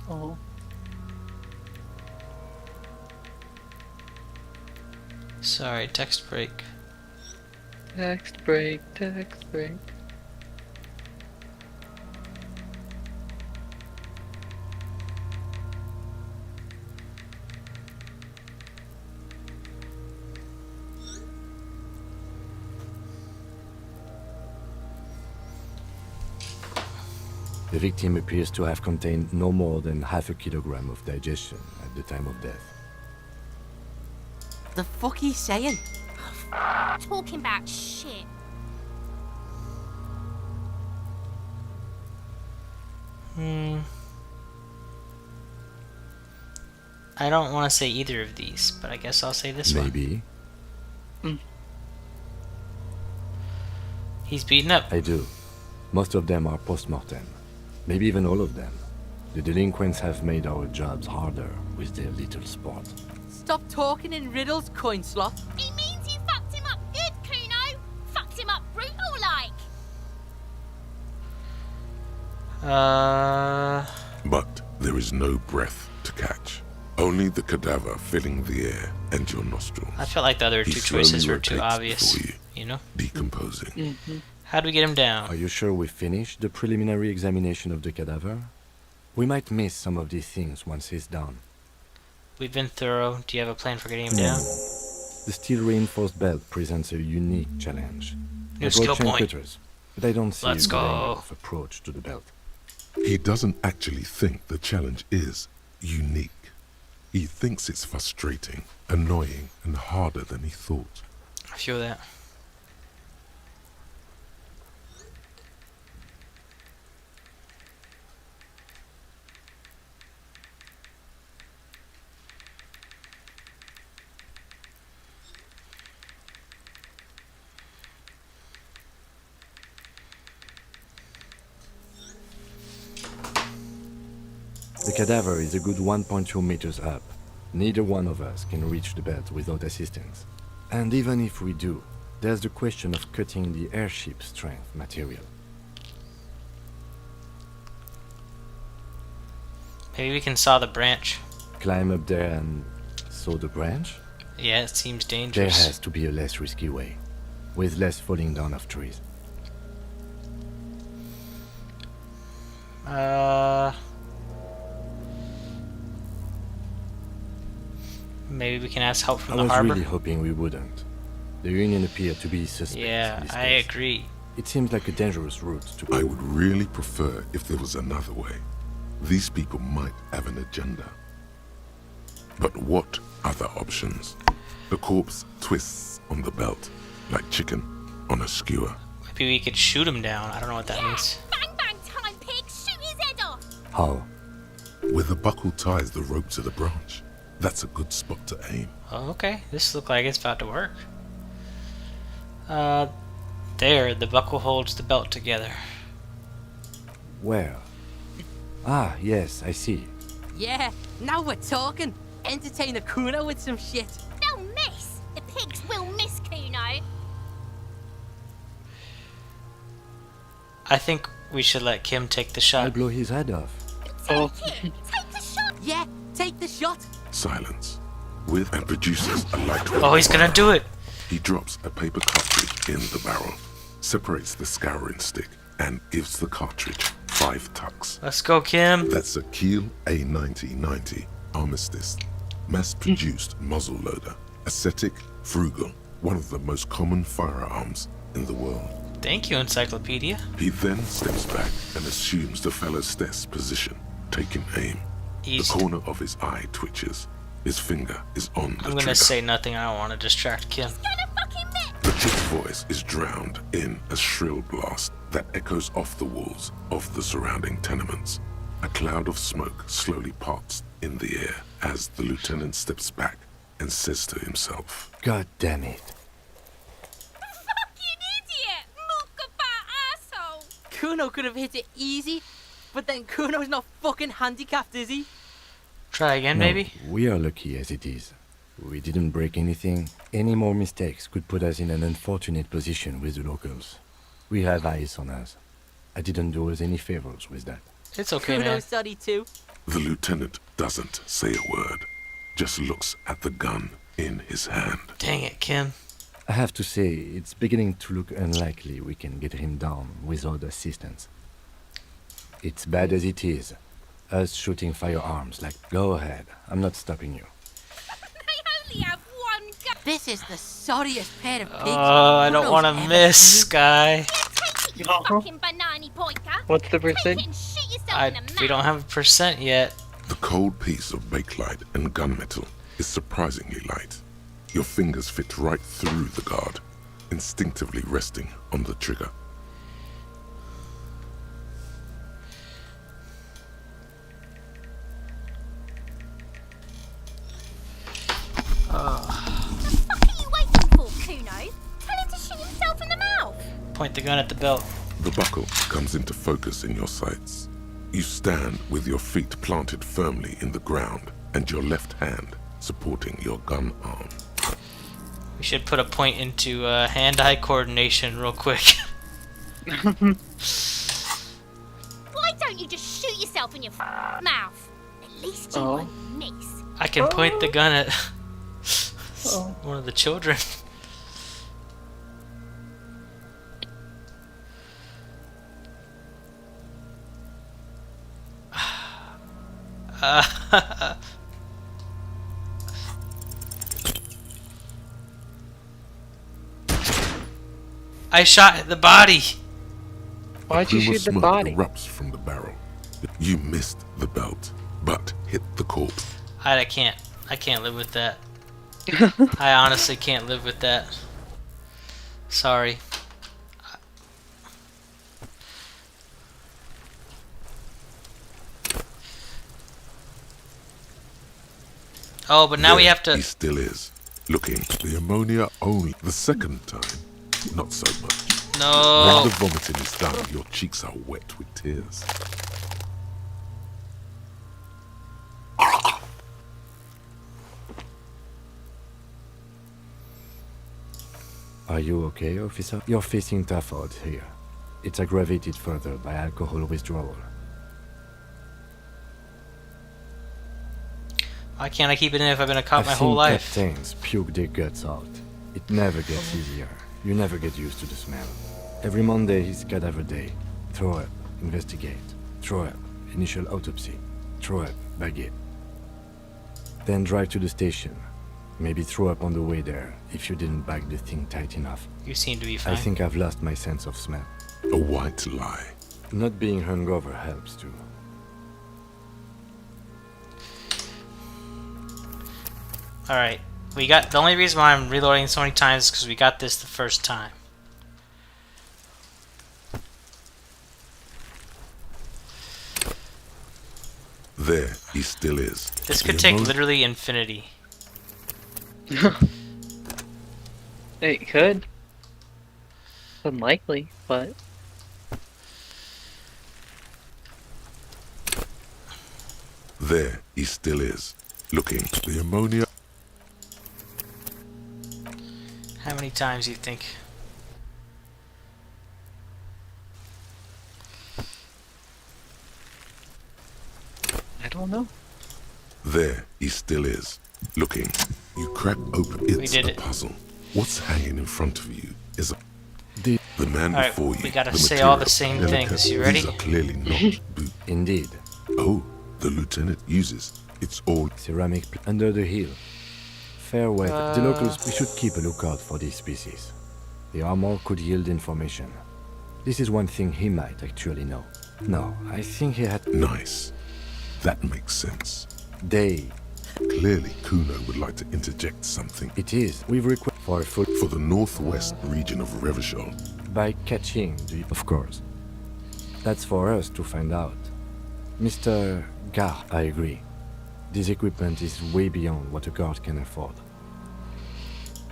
Oh. Sorry, text break. Text break, text break. The victim appears to have contained no more than half a kilogram of digestion at the time of death. The fuck he's saying? Talking about shit. I don't want to say either of these, but I guess I'll say this one. Maybe. He's beaten up. I do. Most of them are post-mortem. Maybe even all of them. The delinquents have made our jobs harder with their little sport. Stop talking in riddles, coin slot. It means you fucked him up good, Kuno. Fucked him up brutal like. But there is no breath to catch. Only the cadaver filling the air and your nostrils. I felt like the other He two choices were too slowly rotates obvious. before You know? Decomposing. How do we get him down? Are you sure we finished the preliminary examination of the cadaver? We might miss some of these things once he's done. We've been thorough. Do you have a plan for getting him down? The steel-reinforced belt presents a unique challenge. New I've skill watched trained point. critters, but I don't see Let's a go. of approach to the belt. He doesn't actually think the challenge is unique. He thinks it's frustrating, annoying, and harder than he thought. I feel that. The cadaver is a good 1.2 meters up. Neither one of us can reach the belt without assistance. And even if we do, there's the question of cutting the airship strength material. Maybe we can saw the branch. Climb up there and saw the branch? Yeah, it seems There dangerous. has to be a less risky way, with less falling down of trees. Maybe we can ask help from I the was harbor. really hoping we wouldn't. The Union appeared to be suspect. Yeah, in this I case. agree. It seems like a dangerous route to I would really prefer if there was another way. These people might have an agenda. But what other options? The corpse twists on the belt, like chicken on a skewer. Maybe we could shoot him down. I don't know what that means. Bang bang time, pig. Shoot his head off. How? Where the buckle ties the rope to the branch. That's a good spot to aim. Oh, okay. This looks like it's about to work. There, the buckle holds the belt together. Where? Ah, yes, I see. Yeah, now we're talking. Entertain the Kuno with some shit. They'll miss. The pigs will miss Kuno. I think we should let Kim take the shot. I'll blow his head off. Take the shot. Yeah, take the shot. Silence. With and produces a light. Oh, he's gonna do it. He drops a paper cartridge in the barrel, separates the scouring stick, and gives the cartridge 5 tucks. Let's go, Kim. That's a Kiel A9090 Armistice, mass-produced muzzle loader, ascetic, frugal, one of the most common firearms in the world. Thank you, Encyclopedia. He then steps back and assumes the fellow's death's position, taking aim. East. The corner of his eye twitches. His finger is on the I'm gonna trigger. say nothing. I don't want to distract Kim. The chick's voice is drowned in a shrill blast that echoes off the walls of the surrounding tenements. A cloud of smoke slowly parts in the air as the lieutenant steps back and says to himself, God damn it. Fucking idiot. Muckabah asshole. Kuno could have hit it easy, but then Kuno's not fucking handicapped, is he? Try again, No, maybe? we are lucky as it is. We didn't break anything. Any more mistakes could put us in an unfortunate position with the locals. We have eyes on us. I didn't do us any favors with that. It's okay, man. Kuno's sorry too. The lieutenant doesn't say a word, just looks at the gun in his hand. Dang it, Kim. I have to say, it's beginning to look unlikely we can get him down without assistance. It's bad as it is. Us shooting firearms, like, go ahead, I'm not stopping you. They only have one gun. This is the sorriest pair of pigs. Oh, I don't Kuno's want ever to miss, seen. Guy. Take it, you fucking banana pointer. What's the percent? Take it and shoot yourself in the mouth. We don't have a percent yet. The cold piece of bakelite and gunmetal is surprisingly light. Your fingers fit right through the guard, instinctively resting on the trigger. Point the gun at the belt. The buckle comes into focus in your sights. You stand with your feet planted firmly in the ground and your left hand supporting your gun arm. We should put a point into hand-eye coordination real quick. Why don't you just shoot yourself in your mouth? At least you won't miss. I can point the gun at one of the children. I shot the body. Why'd you shoot the Smoke body? erupts from the barrel. You missed the belt, but hit the corpse. I can't live with that. I honestly can't live with that. Sorry. Oh, but now we have to... He still is. Looking. The ammonia only. The second time, not so much. No. When the vomiting is done, your cheeks are wet with tears. Are you okay, officer? You're facing tough odds here. It's aggravated further by alcohol withdrawal. Why can't I keep it in if I've been a cop I've my whole seen life? captains puke their guts out. It never gets easier. You never get used to the smell. Every Monday is cadaver day. Throw up, investigate. Throw up, initial autopsy. Throw up, bag it. Then drive to the station. Maybe throw up on the way there, if you didn't bag the thing tight enough. You seem to be fine. I think I've lost my sense of smell. A white lie. Not being hungover helps too. Alright. We got... The only reason why I'm reloading so many times is because we got this the first time. There, he still is. This could take literally infinity. It could. Unlikely, but... There, he still is. Looking. The ammonia... How many times do you think? I don't know. There, he still is. Looking. You crack open. It's did a it. puzzle. What's hanging in front of you is a... The man Alright, before you. we gotta the say all the material, same delicate. things. You ready? These are clearly not boot. Indeed. Oh, the lieutenant uses. It's all... Ceramic under the hill. Fair weather. The locals, we should keep a lookout for these species. The armor could yield information. This is one thing he might actually know. No, I think he had... Nice. That makes sense. They... Clearly, Kuno would like to interject something. It is. We've requested for a foot... For the northwest region of Revachol. By catching, of course. That's for us to find out. Mr. Gar, I agree. This equipment is way beyond what a guard can afford.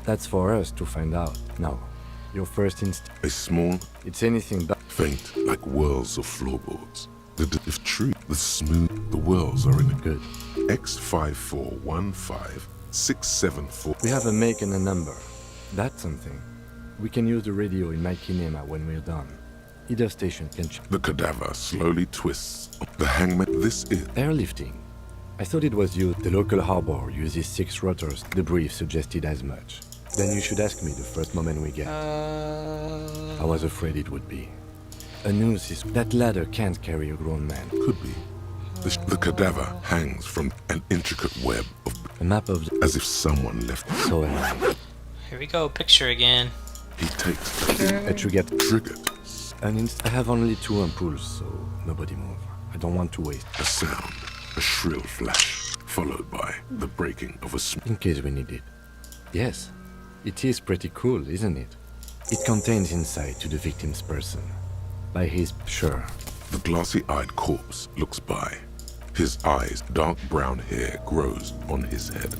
That's for us to find out. Now, your first instinct... A small... It's anything but... Faint, like whirls of floorboards. If true, the smooth... The whirls are in a good. X5415674. We have a make and a number. That's something. We can use the radio in my kinema when we're done. Either station can... The cadaver slowly twists. The hangman... This is... Airlifting. I thought it was you. The local harbor uses 6 rotors. The brief suggested as much. Then you should ask me the first moment we get. I was afraid it would be. A noose is... That ladder can't carry a grown man. Could be. The cadaver hangs from an intricate web of... A map of... As if someone left... So am I. Here we go, picture again. He takes the... A trigger... Triggered. I have only 2 ampoules, so nobody move. I don't want to waste. A sound. A shrill flash. Followed by the breaking of a... In case we need it. Yes. It is pretty cool, isn't it? It contains insight to the victim's person. By his... Sure. The glassy-eyed corpse looks by. His eyes, dark brown hair grows on his head.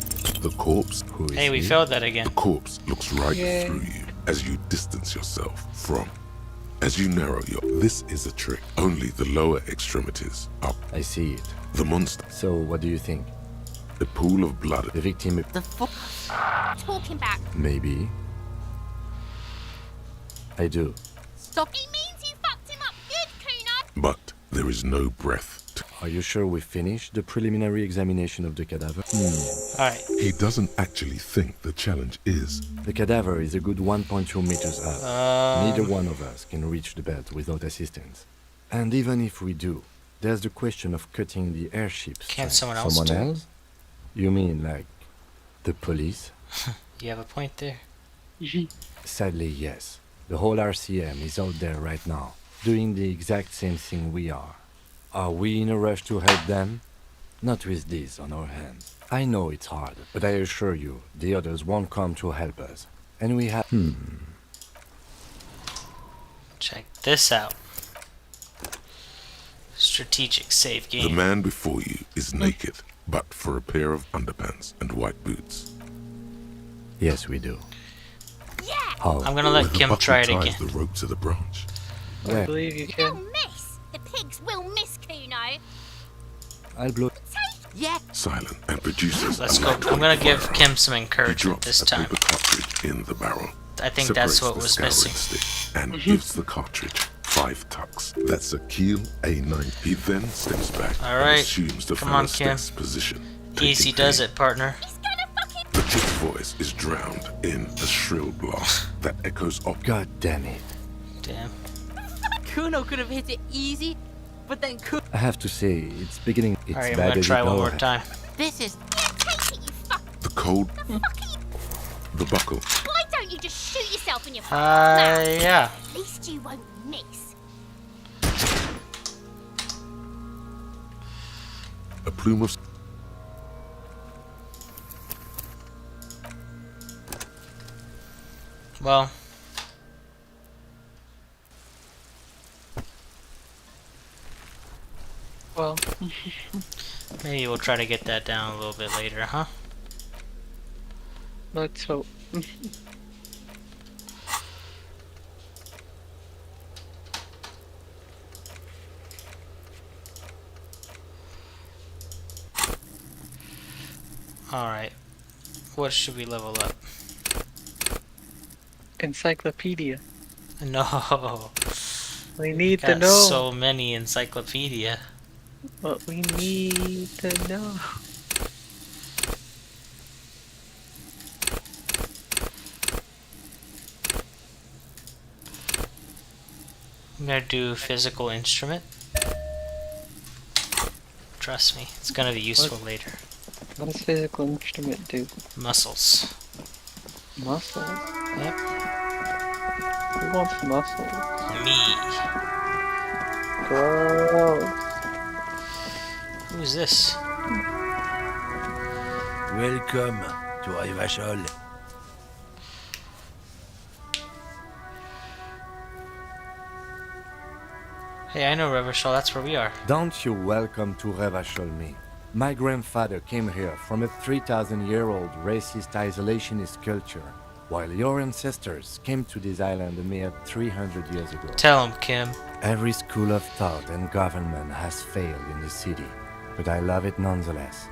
The corpse... Hey, we failed that again. The corpse looks right Yay. through you as you distance yourself from... As you narrow this is a trick. Only the lower extremities up. I see it. The monster. So, what do you think? A pool of blood. The victim... The fuck? Talking back. Maybe. I do. Stocky means you fucked him up good, Kuno. But there is no breath. Are you sure we finished the preliminary examination of the cadaver? Alright. He doesn't actually think the challenge is. The cadaver is a good 1.2 meters up. Neither one of us can reach the bed without assistance. And even if we do, there's the question of cutting the airship's Can't string. someone else do it? Else? You mean like the police? You have a point there. Sadly, yes. The whole RCM is out there right now, doing the exact same thing we are. Are we in a rush to help them? Not with this on our hands. I know it's hard, but I assure you, the others won't come to help us. And we have... Check this out. Strategic save game. The man before you is naked, but for a pair of underpants and white boots. Yes, we do. Yeah. How? I'm gonna let With Kim the try it buckle ties again. the rope to the branch. I believe you They'll can. miss. The pigs will miss, Kuno. I'll blow... Yeah. Silent and produces. Let's a go. light I'm gonna white give firearm. Kim some He encouragement drops this a time. paper cartridge in the barrel. I think that's separates what the was scouring missing. stick and gives the cartridge 5 tucks. That's a keel A9. He then steps back All and right. assumes the Come on, Kim. fellow's position. Easy taking does aim. it, partner. The chick's voice is drowned in a shrill blast that echoes off. God damn it. Damn. Kuno could have hit it easy, but then Kuno... I have to say, it's beginning... It's Alright, I'm bad gonna as try it one all more ha- time. This is... The cold. The buckle. Why don't you just shoot yourself in your Yeah. At least you won't miss. A plume of. Well. Well. Maybe we'll try to get that down a little bit later, huh? Let's hope. Alright. What should we level up? Encyclopedia. No. We need Got to know so many encyclopedia. what we need to know. I'm gonna do physical instrument. Trust me, it's gonna be useful later. What does physical instrument do? Muscles. Muscles? Yep. Who wants muscles? Me. Gross. Who's this? Welcome to Revachol. Hey, I know Revachol, that's where we are. Don't you welcome to Revachol me. My grandfather came here from a 3,000-year-old racist isolationist culture, while your ancestors came to this island a mere 300 years ago. Tell him, Kim. Every school of thought and government has failed in the city, but I love it nonetheless.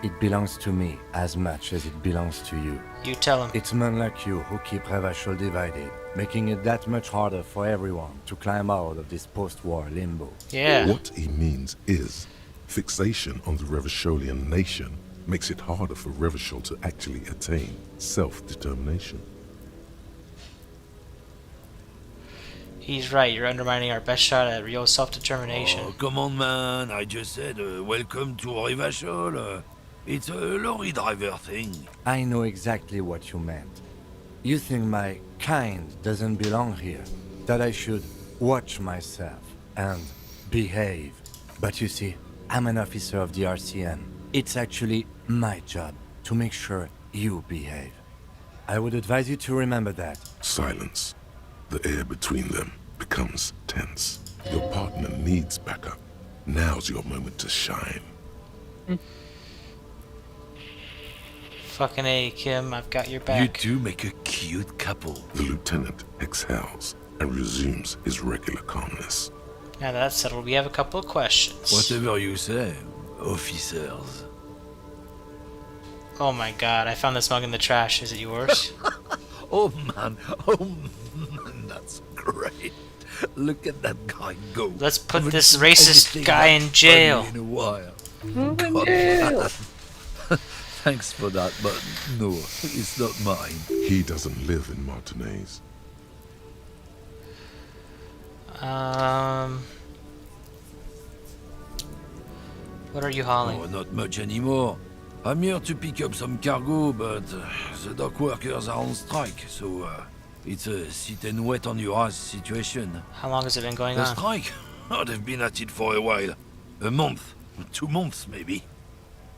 It belongs to me as much as it belongs to you. You tell him. It's men like you who keep Revachol divided, making it that much harder for everyone to climb out of this post-war limbo. Yeah. What he means is fixation on the Revacholian nation makes it harder for Revachol to actually attain self-determination. He's right, you're undermining our best shot at real self-determination. Oh, come on, man. I just said, welcome to Revachol. It's a lorry driver thing. I know exactly what you meant. You think my kind doesn't belong here, that I should watch myself and behave. But you see, I'm an officer of the RCM. It's actually my job to make sure you behave. I would advise you to remember that. Silence. The air between them becomes tense. Your partner needs backup. Now's your moment to shine. Fucking A, Kim, I've got your back. You two make a cute couple. The lieutenant exhales. and resumes his regular calmness. Now that that's settled, we have a couple of questions. Whatever you say, officers. Oh my god, I found this mug in the trash. Is it yours? Oh man, that's great. Look at that guy go. Let's put this racist guy in jail. In a while. Move in jail. Thanks for that, but no, it's not mine. He doesn't live in Martinez. What are you hauling? Oh, not much anymore. I'm here to pick up some cargo, but the dock workers are on strike, so it's a sit and wait on your ass situation. How long has it been going The on? strike? Oh, they've been at it for a while. A month, 2 months maybe.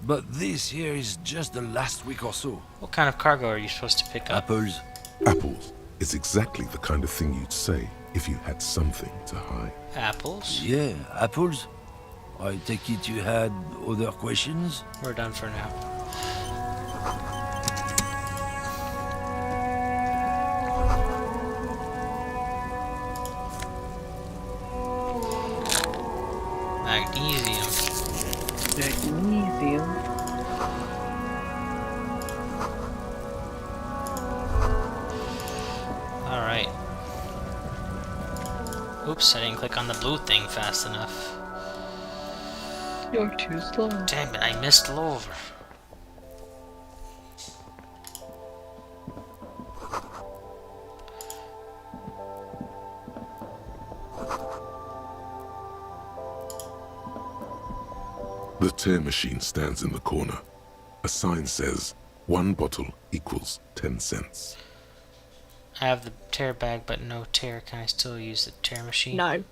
But this here is just the last week or so. What kind of cargo are you supposed to pick up? Apples. Apples is exactly the kind of thing you'd say if you had something to hide. Apples? Yeah, apples. I take it you had other questions? We're done for now. Magnesium. Magnesium. Alright. Oops, I didn't click on the blue thing fast enough. You're too slow. Damn it, I missed over. The tear machine stands in the corner. A sign says, 1 bottle equals 10 cents. I have the tear bag, but no tear. Can I still use the tear machine? No.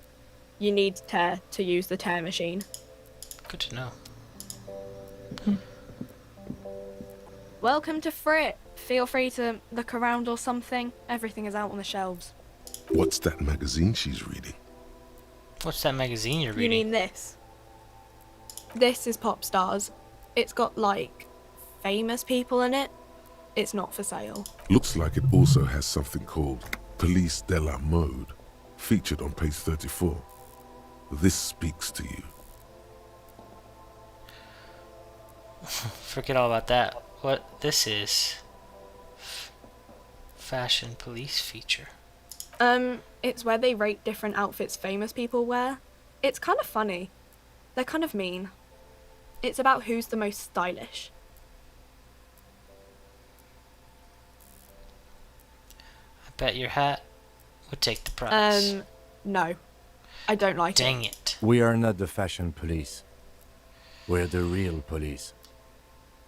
You need tear to use the tear machine. Good to know. Welcome to Frit. Feel free to look around or something. Everything is out on the shelves. What's that magazine she's reading? What's that magazine you're You reading? mean this? This is Pop Stars. It's got, like, famous people in it. It's not for sale. Looks like it also has something called Police de la Mode, featured on page 34. This speaks to you. Forget all about that. What this is? Fashion police feature. It's where they rate different outfits famous people wear. It's kind of funny. They're kind of mean. It's about who's the most stylish. I bet your hat would take the prize. No. I don't like it. Dang it. We are not the fashion police. We're the real police.